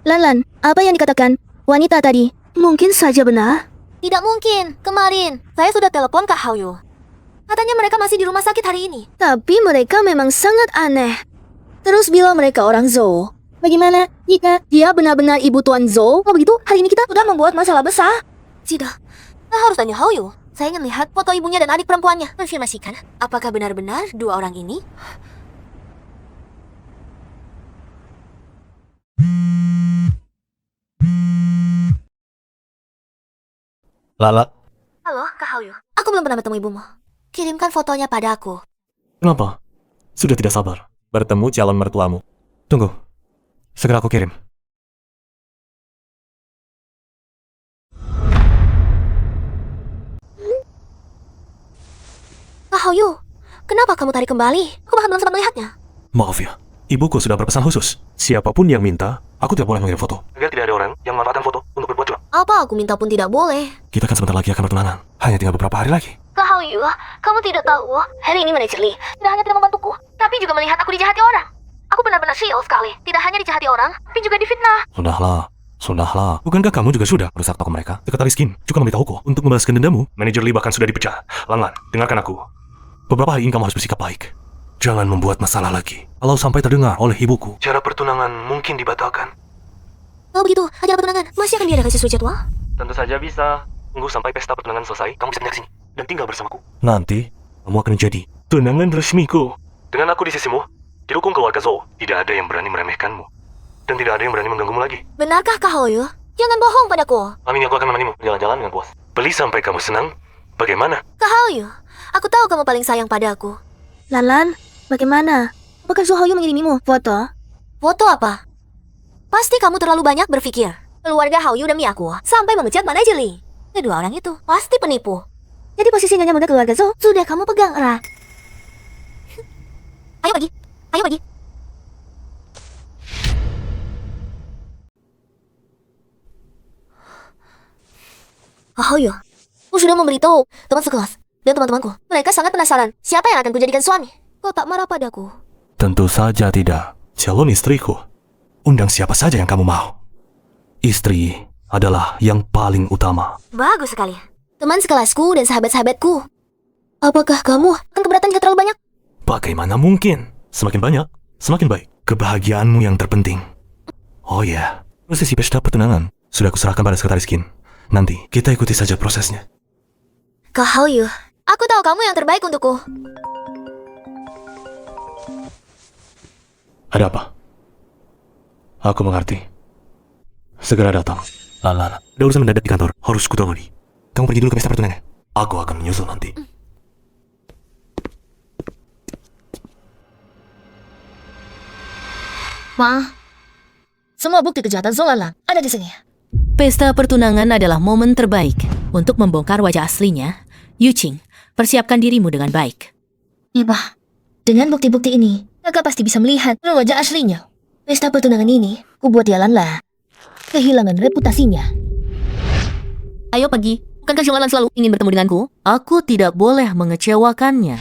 Lan, apa yang dikatakan wanita tadi? Mungkin saja benar. Tidak mungkin. Kemarin, saya sudah telepon Kak Hao-yu. Katanya mereka masih di rumah sakit hari ini. Tapi mereka memang sangat aneh. Terus bilang mereka orang Zou. Bagaimana jika dia benar-benar ibu Tuan Zou? Kalau begitu, hari ini kita sudah membuat masalah besar. Tidak. Kita harus tanya Hao-yu. Saya ingin lihat foto ibunya dan adik perempuannya. Konfirmasikan, apakah benar-benar dua orang ini? Lala, Halo, Kak Hao-yu. Aku belum pernah bertemu ibumu. Kirimkan fotonya pada aku. kenapa? Sudah tidak sabar bertemu calon mertuamu. Tunggu, segera aku kirim. Kak Hao-yu, kenapa kamu tarik kembali? Aku bahkan belum sempat melihatnya. Maaf ya, ibuku sudah berpesan khusus. Siapapun yang minta, aku tidak boleh mengirim foto. Agar tidak ada orang yang memanfaatkan foto untuk berbuat curang. Apa aku minta pun tidak boleh? Kita kan sebentar lagi akan bertunangan. Hanya tinggal beberapa hari lagi. Kak Hao-yu, kamu tidak tahu. Hari ini manajer Lee tidak hanya tidak membantuku, tapi juga melihat aku dijahati orang. Aku benar-benar sial sekali. Tidak hanya dijahati orang, tapi juga difitnah. Sudahlah, Sudahlah, bukankah kamu juga sudah merusak toko mereka? Sekretaris Kim juga memberitahuku untuk membalaskan dendamu. Manajer Lee bahkan sudah dipecat. Lan, dengarkan aku. Beberapa hari ini kamu harus bersikap baik. Jangan membuat masalah lagi. Kalau sampai terdengar oleh ibuku, cara pertunangan mungkin dibatalkan. Kalau begitu, acara pertunangan masih akan diadakan sesuai jadwal? Tentu saja bisa. Tunggu sampai pesta pertunangan selesai, kamu bisa pindah ke sini dan tinggal bersamaku. Nanti, kamu akan menjadi tunangan resmiku. Dengan aku di sisimu, didukung keluarga Zhou, tidak ada yang berani meremehkanmu. Dan tidak ada yang berani mengganggumu lagi. Benarkah Kak Haoyu? Jangan bohong padaku. Amin, aku akan menemanimu jalan-jalan dengan puas. Beli sampai kamu senang. Bagaimana? Kak Haoyu, aku tahu kamu paling sayang padaku. Lan, bagaimana? Apakah Zhou Haoyu mengirimimu foto? Foto apa? Pasti kamu terlalu banyak berpikir. Keluarga Haoyu demi aku sampai memecat manajer Lee. Kedua orang itu pasti penipu. Jadi posisi nyonya muda keluarga Zhou sudah kamu pegang erat. Ayo pergi. Ayo pergi. Haoyu, aku sudah memberitahu teman sekelas dan teman-temanku. Mereka sangat penasaran siapa yang akan kujadikan suami. Kau tak marah padaku? Tentu saja tidak. Calon istriku. Undang siapa saja yang kamu mau. Istri adalah yang paling utama. Bagus sekali. Teman sekelasku dan sahabat-sahabatku. Apakah kamu akan keberatan jika terlalu banyak? Bagaimana mungkin? Semakin banyak, semakin baik. Kebahagiaanmu yang terpenting. Oh ya, prosesi pesta pertunangan sudah kuserahkan pada sekretaris Kim. Nanti kita ikuti saja prosesnya. Kak Haoyu, aku tahu kamu yang terbaik untukku. Ada apa? Aku mengerti. Segera datang. Lala, ada urusan mendadak di kantor. Harus kutangani. Kamu pergi dulu ke pesta pertunangan. Aku akan menyusul nanti. Ma, semua bukti kejahatan Zhou Lanlan ada di sini. Pesta pertunangan adalah momen terbaik untuk membongkar wajah aslinya. Yuqing, persiapkan dirimu dengan baik. Ibu, dengan bukti-bukti ini, kakak pasti bisa melihat wajah aslinya. Pesta pertunangan ini, ku buat dia Lanlan kehilangan reputasinya. Ayo pergi. Bukankah Zhou Lanlan selalu ingin bertemu denganku? Aku tidak boleh mengecewakannya.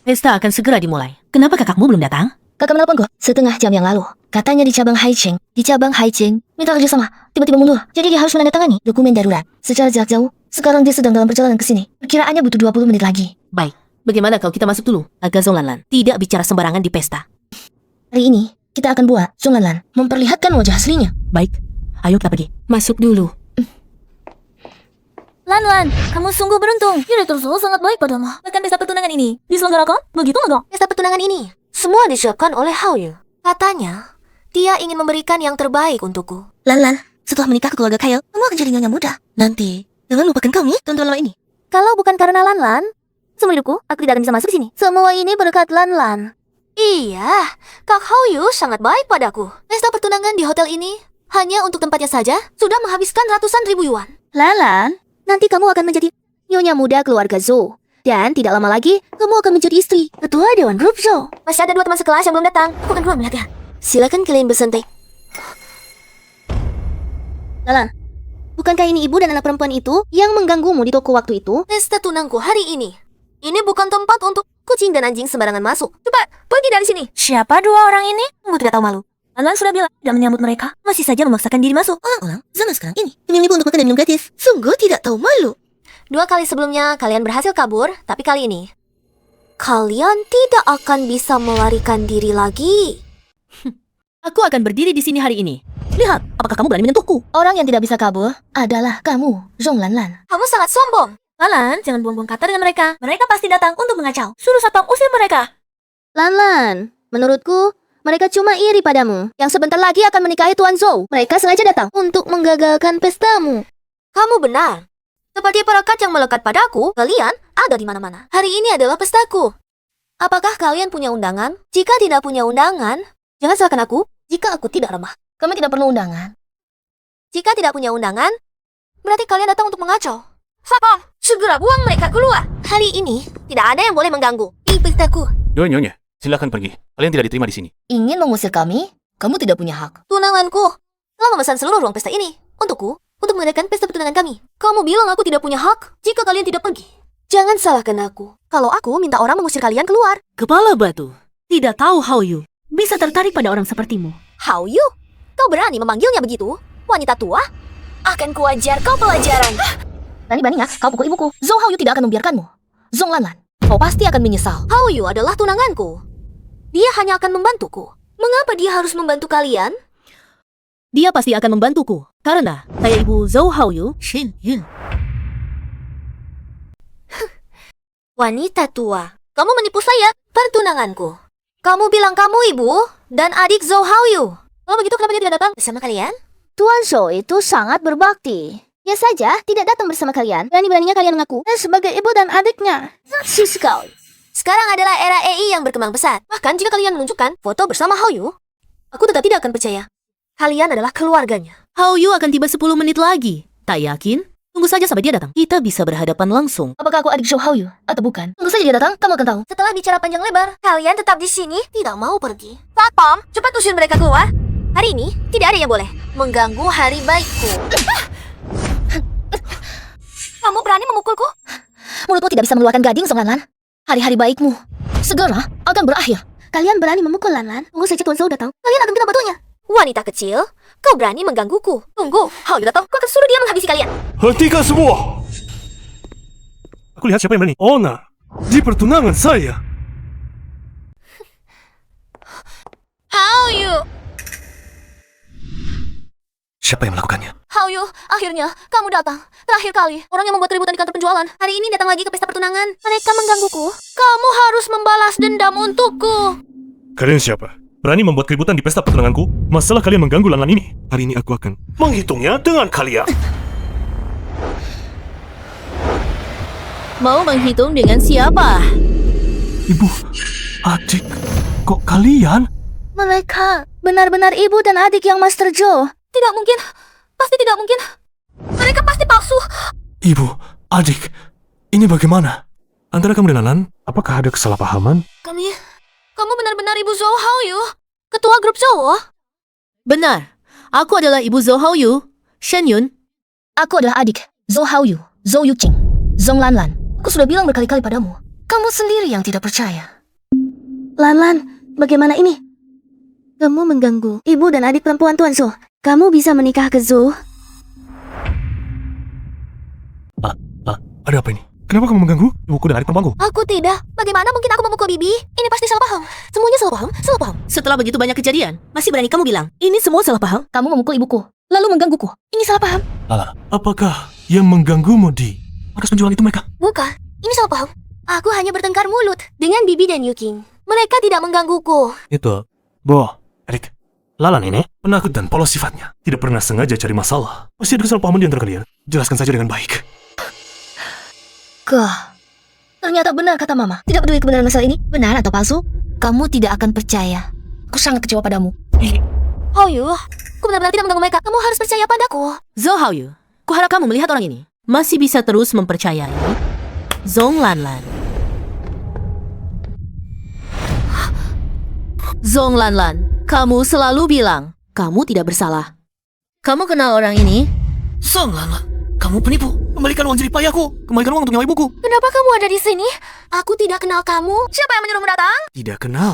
Pesta akan segera dimulai. Kenapa kakakmu belum datang? Kakak menelponku setengah jam yang lalu. Katanya di cabang Haicheng. Minta kerjasama. Tiba-tiba mundur. Jadi dia harus menandatangani dokumen darurat. Secara jarak jauh. Sekarang dia sedang dalam perjalanan ke sini. Perkiraannya butuh 20 menit lagi. Baik. Bagaimana kalau kita masuk dulu? Agar Zhou Lanlan tidak bicara sembarangan di pesta. Hari ini, kita akan buat Zhou Lanlan memperlihatkan wajah aslinya. Baik. Ayo kita pergi. Masuk dulu. Lanlan, kamu sungguh beruntung. Direktur Zhou sangat baik padamu. Bahkan pesta pertunangan ini diselenggarakan begitu megah. Pesta pertunangan ini, semua disiapkan oleh Haoyu. Katanya, dia ingin memberikan yang terbaik untukku. Lanlan, setelah menikah ke keluarga kaya, kamu akan jadi nyonya muda. Nanti, jangan lupakan kami tonton lama ini. Kalau bukan karena Lanlan, seumur hidupku aku tidak akan bisa masuk ke sini. Semua ini berkat Lanlan. Iya, Kak Haoyu sangat baik padaku. Pesta pertunangan di hotel ini, hanya untuk tempatnya saja, sudah menghabiskan ratusan ribu yuan. Lanlan, nanti kamu akan menjadi nyonya muda keluarga Zhou. Dan tidak lama lagi, kamu akan menjadi istri ketua Dewan Grup Zhou. Masih ada 2 teman sekelas yang belum datang. Aku akan keluar melihatnya. Silakan kalian bersantai. Lanlan, bukankah ini ibu dan anak perempuan itu yang mengganggumu di toko waktu itu? Pesta tunangku hari ini. Ini bukan tempat untuk kucing dan anjing sembarangan masuk. Cepat, pergi dari sini. Siapa dua orang ini? Sungguh tidak tahu malu. Lanlan sudah bilang tidak menyambut mereka. Masih saja memaksakan diri masuk. Orang-orang zaman sekarang ini memilih untuk makan dan minum gratis. Sungguh tidak tahu malu. 2 kali sebelumnya kalian berhasil kabur, tapi kali ini kalian tidak akan bisa melarikan diri lagi. Aku akan berdiri di sini hari ini. Lihat, apakah kamu berani menyentuhku? Orang yang tidak bisa kabur adalah kamu, Zhou Lanlan. Kamu sangat sombong. Lanlan, jangan buang-buang kata dengan mereka. Mereka pasti datang untuk mengacau. Suruh satpam usir mereka. Lanlan, menurutku mereka cuma iri padamu. Yang sebentar lagi akan menikahi Tuan Zhou. Mereka sengaja datang untuk menggagalkan pestamu. Kamu benar. Seperti perekat yang melekat padaku, kalian ada di mana-mana. Hari ini adalah pestaku. Apakah kalian punya undangan? Jika tidak punya undangan, jangan salahkan aku jika aku tidak lemah. Kami tidak perlu undangan. Jika tidak punya undangan, berarti kalian datang untuk mengacau. Satpam, segera buang mereka keluar. Hari ini, tidak ada yang boleh mengganggu di pestaku. Nyonya, silakan pergi. Kalian tidak diterima di sini. Ingin mengusir kami? Kamu tidak punya hak. Tunanganku telah memesan seluruh ruang pesta ini untukku untuk mengadakan pesta pertunangan kami. Kamu bilang aku tidak punya hak jika kalian tidak pergi. Jangan salahkan aku. Kalau aku minta orang mengusir kalian keluar. Kepala batu. Tidak tahu Hao Yu bisa tertarik pada orang sepertimu. Hao Yu? Kau berani memanggilnya begitu? Wanita tua? Akan kuajar kau pelajaran. Berani-beraninya kau pukul ibuku. Zhou Hao Yu tidak akan membiarkanmu. Zhong Lanlan, kau pasti akan menyesal. Hao Yu adalah tunanganku. Dia hanya akan membantuku. Mengapa dia harus membantu kalian? Dia pasti akan membantuku. Karena saya ibu Zhou Hao Yu, Shin Yun. Wanita tua, kamu menipu saya, pertunanganku. Kamu bilang kamu ibu dan adik Zhou Hao Yu. Kalau begitu kenapa dia tidak datang bersama kalian? Tuan Zhou itu sangat berbakti. Ya saja, tidak datang bersama kalian. Berani-beraninya kalian mengaku sebagai ibu dan adiknya. Narsis sekali. Sekarang adalah era AI yang berkembang pesat. Bahkan jika kalian menunjukkan foto bersama Hao Yu, aku tetap tidak akan percaya. Kalian adalah keluarganya. Hao Yu akan tiba 10 menit lagi. Tak yakin? Tunggu saja sampai dia datang. Kita bisa berhadapan langsung. Apakah aku adik Zhou Hao Yu atau bukan? Tunggu saja dia datang, kamu akan tahu. Setelah bicara panjang lebar, kalian tetap di sini, tidak mau pergi. Satpam, cepat usir mereka keluar. Hari ini, tidak ada yang boleh mengganggu hari baikku. Kamu berani memukulku? Mulutmu tidak bisa mengeluarkan gading, Zhong Lanlan. Hari-hari baikmu segera akan berakhir. Kalian berani memukul Lanlan? Tunggu saja Tuan Zhou datang. Kalian akan kena batunya. Wanita kecil, kau berani menggangguku. Tunggu, Hao Yu datang, kau akan suruh dia menghabisi kalian. Hentikan semua! Aku lihat siapa yang berani. Ona, di pertunangan saya. Hao Yu! Siapa yang melakukannya? Hao Yu, akhirnya kamu datang. Terakhir kali, orang yang membuat keributan di kantor penjualan. Hari ini datang lagi ke pesta pertunangan. Mereka menggangguku. Kamu harus membalas dendam untukku. Kalian siapa? Berani membuat keributan di pesta pertunanganku? Masalah kalian mengganggu Lanlan ini. Hari ini aku akan menghitungnya dengan kalian. Mau menghitung dengan siapa? Ibu, adik, kok kalian? Mereka benar-benar ibu dan adik yang Master Zhou. Tidak mungkin. Pasti tidak mungkin. Mereka pasti palsu. Ibu, adik, ini bagaimana? Antara kamu dan Lanlan, apakah ada kesalahpahaman? Kamu benar-benar ibu Zhou Hao Yu, ketua grup Zhou. Benar. Aku adalah ibu Zhou Hao Yu, Shen Yun. Aku adalah adik Zhou Hao Yu, Zhou Yuqing, Zhong Lanlan. Aku sudah bilang berkali-kali padamu. Kamu sendiri yang tidak percaya. Lanlan, bagaimana ini? Kamu mengganggu ibu dan adik perempuan Tuan Zhou. Kamu bisa menikah ke Zhou? Ada apa ini? Kenapa kamu mengganggu ibuku dan adik perempuanku? Aku tidak. Bagaimana mungkin aku memukul Bibi? Ini pasti salah paham. Semuanya salah paham, salah paham. Setelah begitu banyak kejadian, masih berani kamu bilang, ini semua salah paham? Kamu memukul ibuku, lalu menggangguku. Ini salah paham. Lala, apakah yang mengganggumu di markas penjualan itu mereka? Bukan, ini salah paham. Aku hanya bertengkar mulut dengan Bibi dan Yuqing. Mereka tidak menggangguku. Itu, Bo, Erik, Lalan ini penakut dan polos sifatnya. Tidak pernah sengaja cari masalah. Pasti ada kesalahpahaman di antara kalian. Jelaskan saja dengan baik. Ternyata benar kata Mama. Tidak peduli kebenaran masalah ini, benar atau palsu, kamu tidak akan percaya. Aku sangat kecewa padamu. Hao Yu, aku benar-benar tidak mengganggu mereka. Kamu harus percaya padaku. Zhou Hao Yu, kuharap kamu melihat orang ini masih bisa terus mempercayai Zhong Lanlan. Zhong Lanlan, kamu selalu bilang kamu tidak bersalah. Kamu kenal orang ini? Zhong Lanlan, kamu penipu. Kembalikan uang jerih payahku. Kembalikan uang untuk nyawa ibuku. Kenapa kamu ada di sini? Aku tidak kenal kamu. Siapa yang menyuruhmu datang? Tidak kenal.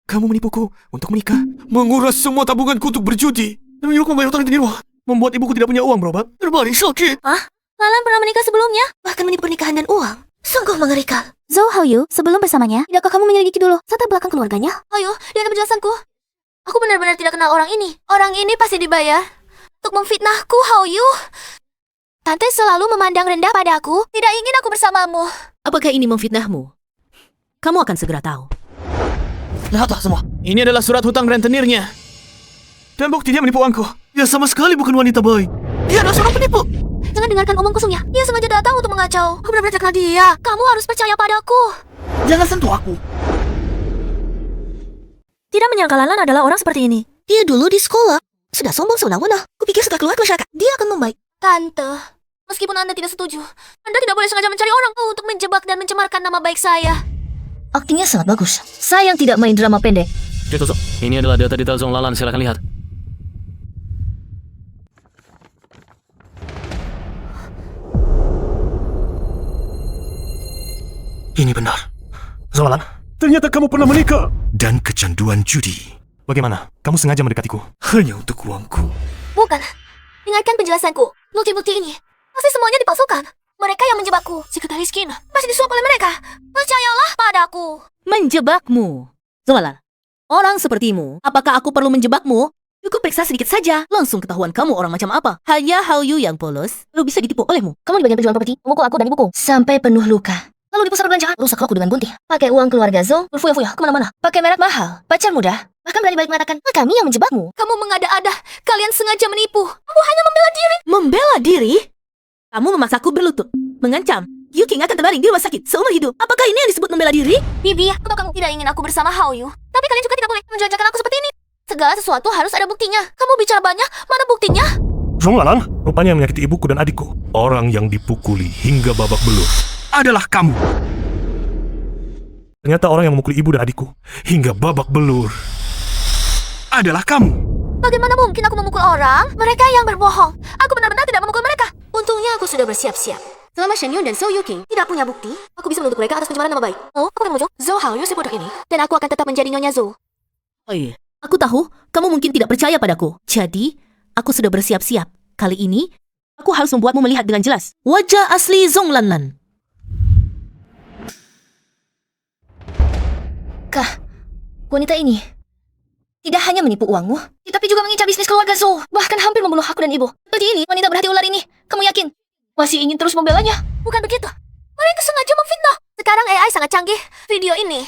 Kamu menipuku untuk menikah, menguras semua tabunganku untuk berjudi, dan menyuruhku membayar utang di Nirwa, membuat ibuku tidak punya uang berobat, terbaring sakit. Lalan pernah menikah sebelumnya, bahkan menipu pernikahan dan uang. Sungguh mengerikan. Zhou Hao Yu, sebelum bersamanya, tidakkah kamu menyelidiki dulu latar belakang keluarganya? Ayo, dengar penjelasanku. Aku benar-benar tidak kenal orang ini. Orang ini pasti dibayar untuk memfitnahku, Hao Yu. Tante selalu memandang rendah padaku, tidak ingin aku bersamamu. Apakah ini memfitnahmu? Kamu akan segera tahu. Lihatlah semua. Ini adalah surat hutang rentenirnya. Dan bukti dia menipu uangku. Dia sama sekali bukan wanita baik. Dia adalah seorang penipu. Jangan dengarkan omong kosongnya. Dia sengaja datang untuk mengacau. Aku benar-benar kenal dia. Kamu harus percaya padaku. Jangan sentuh aku. Tidak menyangka Lanlan adalah orang seperti ini. Dia dulu di sekolah sudah sombong semena-mena. Kupikir setelah keluar ke masyarakat, dia akan membaik. Tante, meskipun Anda tidak setuju, Anda tidak boleh sengaja mencari orang untuk menjebak dan mencemarkan nama baik saya. Aktingnya sangat bagus. Sayang tidak main drama pendek. Ini adalah data detail Zhong Lanlan, silakan lihat. Ini benar. Zonglan, Ternyata kamu pernah menikah. Dan kecanduan judi. bagaimana? Kamu sengaja mendekatiku? Hanya untuk uangku. Bukan. Dengarkan penjelasanku. Bukti-bukti ini pasti semuanya dipalsukan. Mereka yang menjebakku. Sekretaris Kin masih disuap oleh mereka. Percayalah padaku. Menjebakmu. Zonglan, orang sepertimu, apakah aku perlu menjebakmu? Cukup periksa sedikit saja, langsung ketahuan kamu orang macam apa. Hanya Hao-yu yang polos, lalu bisa ditipu olehmu. Kamu di bagian penjualan properti, memukul aku dan ibuku sampai penuh luka. Lalu di pusat perbelanjaan, rusak aku dengan gunting. Pakai uang keluarga Zhou, berfoya-foya kemana-mana. Pakai merek mahal, pacar muda. Bahkan berani balik mengatakan, kami yang menjebakmu. Kamu mengada-ada. Kalian sengaja menipu. Kamu hanya membela diri. Membela diri? Kamu memaksaku berlutut, mengancam. Yuking akan terbaring di rumah sakit seumur hidup. Apakah ini yang disebut membela diri? Bibi, aku tahu kamu tidak ingin aku bersama Hao-yu. Tapi kalian juga tidak boleh menjanjikan aku seperti ini. Segala sesuatu harus ada buktinya. Kamu bicara banyak, mana buktinya? Zonglan, rupanya yang menyakiti ibuku dan adikku. Orang yang dipukuli hingga babak belur adalah kamu. Ternyata orang yang memukuli ibu dan adikku hingga babak belur adalah kamu. Bagaimana mungkin aku memukul orang? Mereka yang berbohong. Aku benar-benar tidak memukul mereka. Untungnya aku sudah bersiap-siap. Selama Shen Yun dan Zhou Yuking tidak punya bukti, aku bisa menuntut mereka atas pencemaran nama baik. Oh, aku akan memujuk Zhou Hao-yu si bodoh ini. Dan aku akan tetap menjadi Nyonya Zhou. Oh iya, aku tahu kamu mungkin tidak percaya padaku. Jadi, aku sudah bersiap-siap. Kali ini, aku harus membuatmu melihat dengan jelas wajah asli Zonglan. Kah, wanita ini tidak hanya menipu uangmu, tetapi juga mengincar bisnis keluarga Zhou. Bahkan hampir membunuh aku dan ibu. Seperti ini, wanita berhati ular ini. Kamu yakin? Masih ingin terus membelanya? Bukan begitu. Mereka sengaja memfitnah. Sekarang AI sangat canggih. Video ini.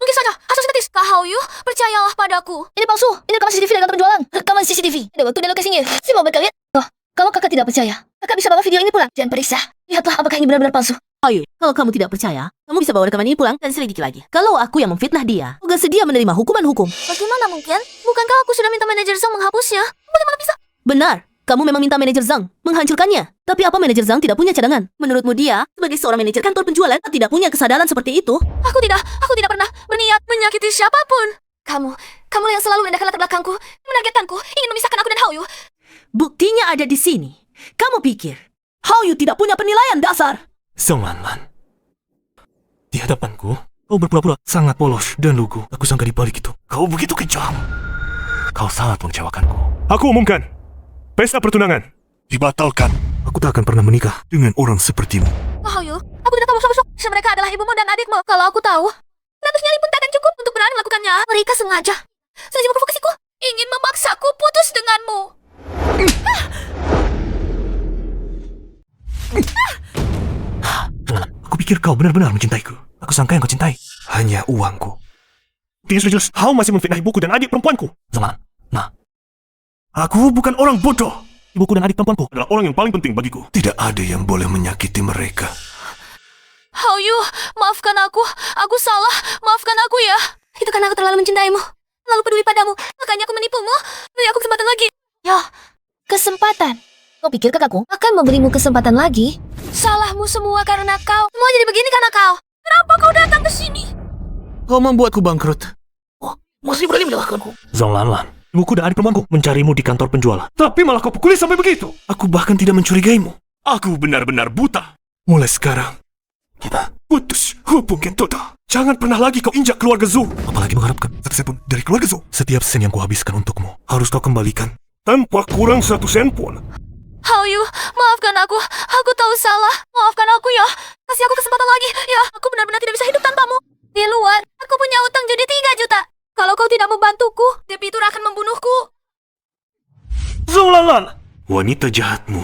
Mungkin saja asal sintetis. Kak Hao-yu, percayalah padaku. Ini palsu. Ini rekaman CCTV dari kantor penjualan. Rekaman CCTV. Ada waktu dan lokasinya. Si mau berkalian. Oh, kalau kakak tidak percaya, kakak bisa bawa video ini pulang dan periksa. Lihatlah apakah ini benar-benar palsu. Ayo, kalau kamu tidak percaya, kamu bisa bawa rekaman ini pulang dan selidiki lagi. Kalau aku yang memfitnah dia, aku gak sedia menerima hukuman hukum. Bagaimana mungkin? Bukankah aku sudah minta manajer Zhang menghapusnya? Bagaimana bisa? Benar, kamu memang minta manajer Zhang menghancurkannya. Tapi apa manajer Zhang tidak punya cadangan? Menurutmu dia, sebagai seorang manajer kantor penjualan, tidak punya kesadaran seperti itu? Aku tidak pernah berniat menyakiti siapapun. Kamu yang selalu merendahkan latar belakangku, menargetkanku, ingin memisahkan aku dan Hao-yu. Buktinya ada di sini. Kamu pikir Hao-yu tidak punya penilaian dasar? Zonglan, di hadapanku, kau berpura-pura sangat polos dan lugu. Aku sangka di balik itu, kau begitu kejam. Kau sangat mengecewakanku. Aku umumkan, pesta pertunangan dibatalkan. Aku tak akan pernah menikah dengan orang sepertimu. Hao-yu, aku tidak tahu busuk-busuk. Mereka adalah ibumu dan adikmu. Kalau aku tahu, 100 nyali pun tak akan cukup untuk berani melakukannya. Mereka sengaja memprovokasiku, ingin memaksaku putus denganmu. Aku pikir kau benar-benar mencintaiku. Aku sangka yang kau cintai hanya uangku. Tidak sudah jelas, kau masih memfitnah ibuku dan adik perempuanku. Zonglan, aku bukan orang bodoh. Ibuku dan adik perempuanku adalah orang yang paling penting bagiku. Tidak ada yang boleh menyakiti mereka. Hao-yu, maafkan aku. Aku salah. Maafkan aku ya. Itu karena aku terlalu mencintaimu. Terlalu peduli padamu. Makanya aku menipumu. Beri aku kesempatan lagi. Ya, kesempatan. Kau pikir kakakku akan memberimu kesempatan lagi? Salahmu semua karena kau. Semua jadi begini karena kau. Kenapa kau datang ke sini? Kau membuatku bangkrut. Masih berani menyalahkanku. Zonglan, ibuku dan adik perempuanku mencarimu di kantor penjualan. Tapi malah kau pukuli sampai begitu. Aku bahkan tidak mencurigaimu. Aku benar-benar buta. Mulai sekarang, kita putus hubungan total. Jangan pernah lagi kau injak keluarga Zhou. Apalagi mengharapkan satu sen pun dari keluarga Zhou. Setiap sen yang kuhabiskan untukmu harus kau kembalikan tanpa kurang satu sen pun. Hao-yu, maafkan aku. Aku tahu salah. Maafkan aku ya. Kasih aku kesempatan lagi. Ya, aku benar-benar tidak bisa hidup tanpamu. Di luar, aku punya utang judi 3 juta. Kalau kau tidak membantuku, debitur akan membunuhku. Zonglan, wanita jahatmu.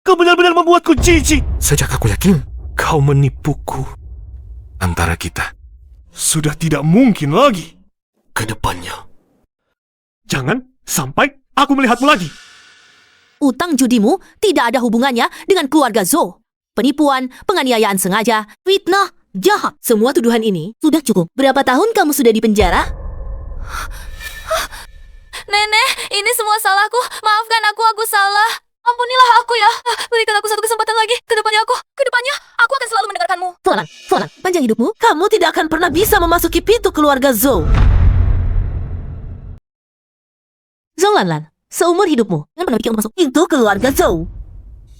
Kau benar-benar membuatku jijik. Sejak aku yakin kau menipuku. Antara kita sudah tidak mungkin lagi ke depannya. Jangan sampai aku melihatmu lagi. Utang judimu tidak ada hubungannya dengan keluarga Zhou. Penipuan, penganiayaan sengaja, fitnah, jahat. Semua tuduhan ini sudah cukup. Berapa tahun kamu sudah di penjara? Nenek, ini semua salahku. Maafkan aku salah. Ampunilah aku ya. Berikan aku satu kesempatan lagi. Kedepannya aku akan selalu mendengarkanmu. Zonglan, panjang hidupmu, kamu tidak akan pernah bisa memasuki pintu keluarga Zhou. Zonglan, seumur hidupmu, jangan pernah pikir untuk masuk pintu keluarga Zhou.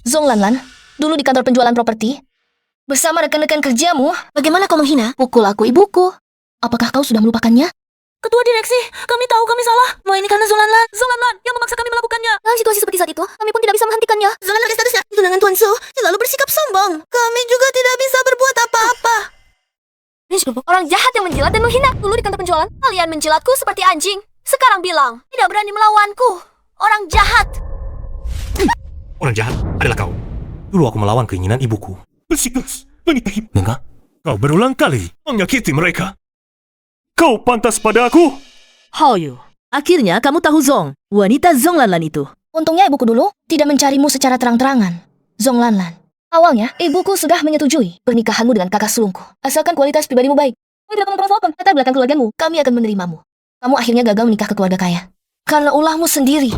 Zonglan, dulu di kantor penjualan properti, bersama rekan-rekan kerjamu. Bagaimana kau menghina? Pukul aku ibuku. Apakah kau sudah melupakannya? Ketua direksi, kami tahu kami salah. Semua ini karena Zonglanlan. Zonglanlan yang memaksa kami melakukannya. Dalam situasi seperti saat itu, kami pun tidak bisa menghentikannya. Zonglanlan ada statusnya tunangan Tuan Zhou selalu bersikap sombong. Kami juga tidak bisa berbuat apa-apa. Orang jahat yang menjilat dan menghina. Dulu di kantor penjualan, kalian menjilatku seperti anjing. Sekarang bilang, tidak berani melawanku. Orang jahat. Orang jahat adalah kau. Dulu aku melawan keinginan ibuku. Bersikeras, menikahi. Enggak? Kau berulang kali menyakiti mereka. Kau pantas pada aku. Haoyu, akhirnya kamu tahu Zong, wanita Zonglanlan itu. Untungnya ibuku dulu tidak mencarimu secara terang-terangan. Zonglanlan. Awalnya, ibuku sudah menyetujui pernikahanmu dengan kakak sulungku. Asalkan kualitas pribadimu baik. Kami tidak akan mempersoalkan latar belakang keluargamu. Kami akan menerimamu. Kamu akhirnya gagal menikah ke keluarga kaya. Karena ulahmu sendiri.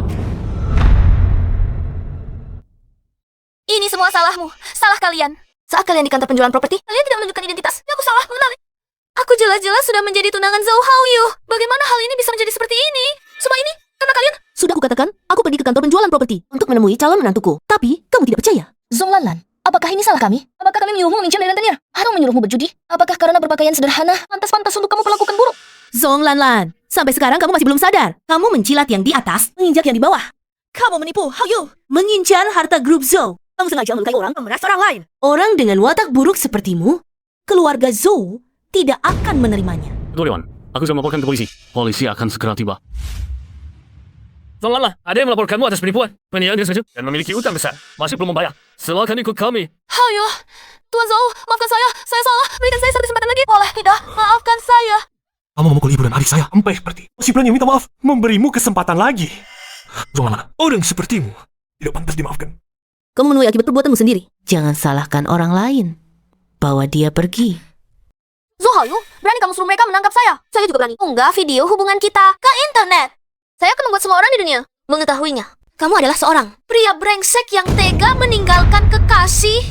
Ini semua salahmu. Salah kalian. Saat kalian di kantor penjualan properti, kalian tidak menunjukkan identitas. Aku salah mengenali. Aku jelas-jelas sudah menjadi tunangan Zhou Haoyu. Bagaimana hal ini bisa menjadi seperti ini? Semua ini karena kalian. Sudah kukatakan, aku pergi ke kantor penjualan properti untuk menemui calon menantuku. Tapi, kamu tidak percaya. Zonglanlan, apakah ini salah kami? Apakah kami menyuruhmu mengincar dari rentenir? Atau menyuruhmu berjudi? Apakah karena berpakaian sederhana, pantas-pantas untuk kamu melakukan buruk? Zonglanlan, sampai sekarang kamu masih belum sadar. Kamu mencilat yang di atas, menginjak yang di bawah. Kamu menipu Haoyu. Mengincar harta grup Zhou. Kamu sengaja melukai orang, memeras orang lain. Orang dengan watak buruk sepertimu, keluarga Zhou tidak akan menerimanya. Ketua Dewan, aku sudah melaporkan ke polisi. Polisi akan segera tiba. Zonglanlan, ada yang melaporkanmu atas penipuan, penganiayaan dengan sengaja, dan memiliki utang besar. Masih belum membayar. Silakan ikut kami. Haoyu, Tuan Zhou, maafkan saya salah. Berikan saya satu kesempatan lagi. Boleh tidak? Maafkan saya. Kamu memukul ibu dan adik saya sampai seperti. Masih berani minta maaf. Memberimu kesempatan lagi. Zonglanlan, orang sepertimu tidak pantas dimaafkan. Kamu menuai akibat perbuatanmu sendiri. Jangan salahkan orang lain. Bawa dia pergi. Zhou Haoyu, berani kamu suruh mereka menangkap saya? Saya juga berani. Unggah video hubungan kita ke internet. Saya akan membuat semua orang di dunia mengetahuinya. Kamu adalah seorang pria brengsek yang tega meninggalkan kekasih.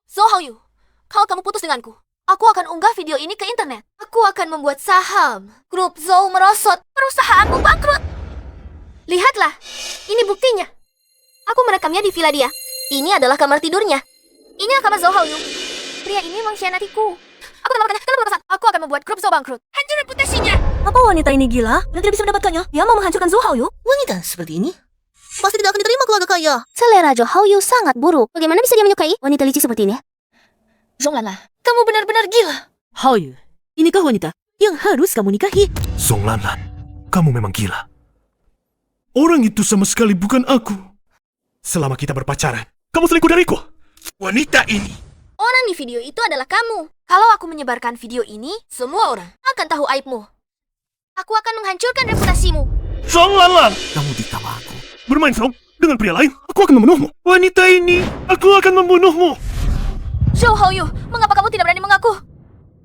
Zhou Haoyu, kalau kamu putus denganku, aku akan unggah video ini ke internet. Aku akan membuat saham grup Zhou merosot, perusahaanmu bangkrut. Lihatlah, ini buktinya. Aku merekamnya di villa dia. Ini adalah kamar tidurnya. Ini kamar Zhou Haoyu. Pria ini mengkhianatiku. Aku akan melakukannya karena berpesan. Aku akan membuat grup Zhou bangkrut. Hancur reputasinya. Apa wanita ini gila dan tidak bisa mendapatkannya? Dia mau menghancurkan Zhou Haoyu? Wanita seperti ini pasti tidak akan diterima keluarga kaya. Selera Zhou Haoyu sangat buruk. Bagaimana bisa dia menyukai wanita licik seperti ini? Zonglanlan, kamu benar-benar gila. Haoyu, inikah wanita yang harus kamu nikahi? Zonglanlan, kamu memang gila. Orang itu sama sekali bukan aku. Selama kita berpacaran, kamu selingkuh dariku. Wanita ini. Orang di video itu adalah kamu. Kalau aku menyebarkan video ini, semua orang akan tahu aibmu. Aku akan menghancurkan reputasimu. Zonglanlan, kamu ditawa aku. Bermain song dengan pria lain, aku akan membunuhmu. Wanita ini, aku akan membunuhmu. Zhou Haoyu, mengapa kamu tidak berani mengaku?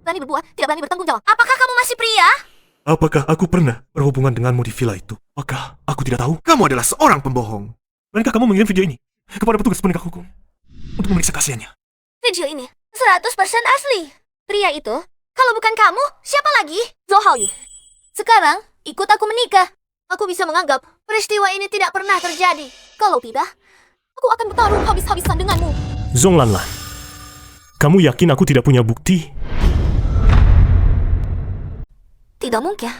Berani berbuat, tidak berani bertanggung jawab. Apakah kamu masih pria? Apakah aku pernah berhubungan denganmu di villa itu? Apakah aku tidak tahu? Kamu adalah seorang pembohong. Beranikah kamu mengirim video ini kepada petugas penegak hukum untuk memeriksa kasihannya? Video ini 100% asli. Pria itu, kalau bukan kamu, siapa lagi? Zhou Haoyu. Sekarang, ikut aku menikah. Aku bisa menganggap peristiwa ini tidak pernah terjadi. Kalau tidak, aku akan bertarung habis-habisan denganmu. Zonglanlan, kamu yakin aku tidak punya bukti? Tidak mungkin.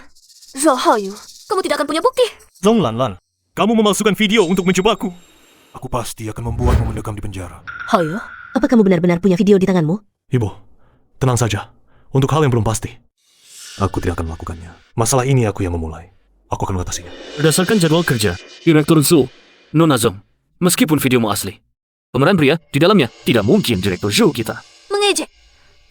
Zhou Haoyu, kamu tidak akan punya bukti. Zonglanlan, kamu memalsukan video untuk mencobaku. Aku pasti akan membuatmu mendekam di penjara. Haoyu, apa kamu benar-benar punya video di tanganmu? Ibu, tenang saja. Untuk hal yang belum pasti, aku tidak akan melakukannya. Masalah ini aku yang memulai. Aku akan mengatasinya. Berdasarkan jadwal kerja, Direktur Zhou, Nona Zong, meskipun videomu asli, pemeran pria di dalamnya tidak mungkin Direktur Zhou kita. Mengejek.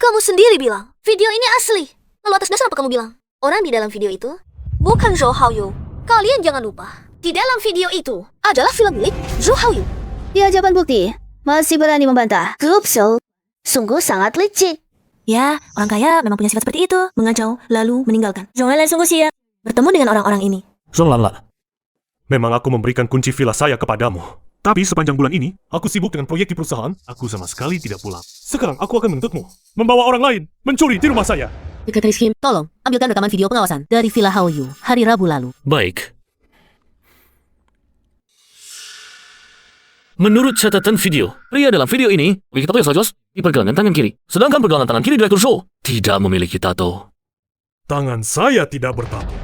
Kamu sendiri bilang, video ini asli. Lalu atas dasar apa kamu bilang? Orang di dalam video itu bukan Zhou Haoyu. Kalian jangan lupa, di dalam video itu adalah film milik Zhou Haoyu. Di hadapan bukti, masih berani membantah. Grup Zhou sungguh sangat licik. Ya, orang kaya memang punya sifat seperti itu. Mengacau, lalu meninggalkan. Zonglanlan sungguh siap bertemu dengan orang-orang ini. Zonglanlan, memang aku memberikan kunci villa saya kepadamu. Tapi sepanjang bulan ini, aku sibuk dengan proyek di perusahaan. Aku sama sekali tidak pulang. Sekarang aku akan menuntutmu membawa orang lain mencuri di rumah saya. Sekretaris Kim, tolong ambilkan rekaman video pengawasan dari Villa Haoyu hari Rabu lalu. Baik. Menurut catatan video, pria dalam video ini, bagi tato yang sangat jelas, di pergelangan tangan kiri. Sedangkan pergelangan tangan kiri Direktur Zhou tidak memiliki tato. Tangan saya tidak bertato.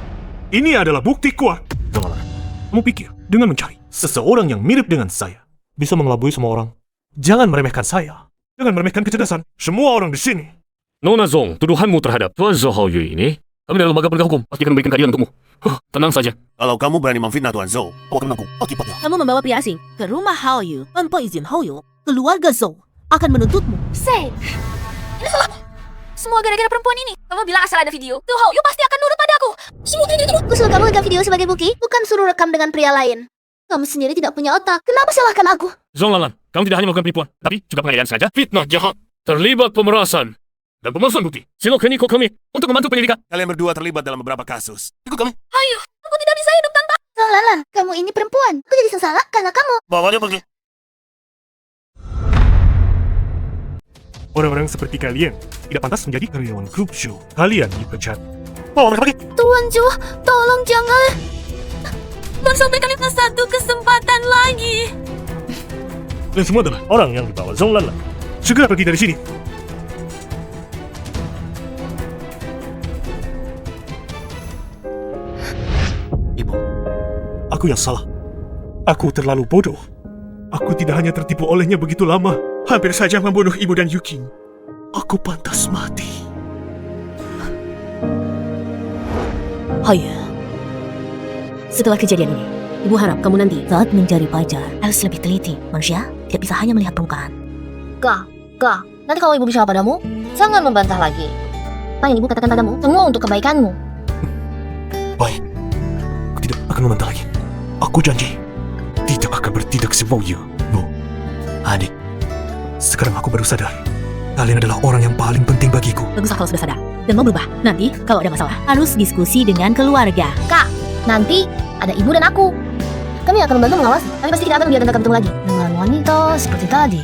Ini adalah bukti kuat. Janganlah. Kamu pikir dengan mencari seseorang yang mirip dengan saya bisa mengelabui semua orang? Jangan meremehkan saya. Jangan meremehkan kecerdasan semua orang di sini. Nona Zong, tuduhanmu terhadap Tuan Zhou Haoyu ini, kami dari lembaga penegak hukum pasti akan memberikan keadilan untukmu. Tenang saja. Kalau kamu berani memfitnah Tuan Zhou, aku akan menanggung akibatnya. Kamu membawa pria asing ke rumah Haoyu tanpa izin Haoyu, keluarga Zhou akan menuntutmu. Say, ini salahmu. Semua gara-gara perempuan ini. Kamu bilang asal ada video, tuh Haoyu pasti akan nurut padaku. Semua gara-gara. Aku suruh kamu rekam video sebagai bukti, bukan suruh rekam dengan pria lain. Kamu sendiri tidak punya otak. Kenapa salahkan aku? Zhong Lanlan, kamu tidak hanya melakukan penipuan, tapi juga penganiayaan sengaja, fitnah jahat, terlibat pemerasan, dan pemalsuan bukti. Silakan ikut kami untuk membantu penyelidikan. Kalian berdua terlibat dalam beberapa kasus. Ikut kami. Haoyu, aku tidak bisa hidup tanpa. Zhong Lanlan, kamu ini perempuan. Aku jadi salah karena kamu. Bawanya pergi. Orang-orang seperti kalian tidak pantas menjadi karyawan grup Zhou. Kalian dipecat. Bawa mereka pergi. Tuan Zhou, tolong jangan. Bang sampai kali satu kesempatan lagi. Kalian semua adalah orang yang dibawa Zhong Lanlan. Segera pergi dari sini. Ibu. Aku yang salah. Aku terlalu bodoh. Aku tidak hanya tertipu olehnya begitu lama, hampir saja membunuh ibu dan Yuking. Aku pantas mati. Haoyu, setelah kejadian ini, Ibu harap kamu nanti saat mencari pacar harus lebih teliti. Manusia tidak bisa hanya melihat permukaan. Kak, nanti kalau ibu bicara padamu, jangan membantah lagi. Apa yang ibu katakan padamu, semua untuk kebaikanmu. Baik, aku tidak akan membantah lagi. Aku janji, tidak akan bertindak semaunya. Bu, adik, sekarang aku baru sadar. Kalian adalah orang yang paling penting bagiku. Baguslah kalau sudah sadar dan mau berubah. Nanti kalau ada masalah, harus diskusi dengan keluarga. Kak, nanti ada ibu dan aku. Kami akan membantu mengawasi, tapi pasti kita akan membiarkan kakak bertemu lagi dengan wanita seperti tadi.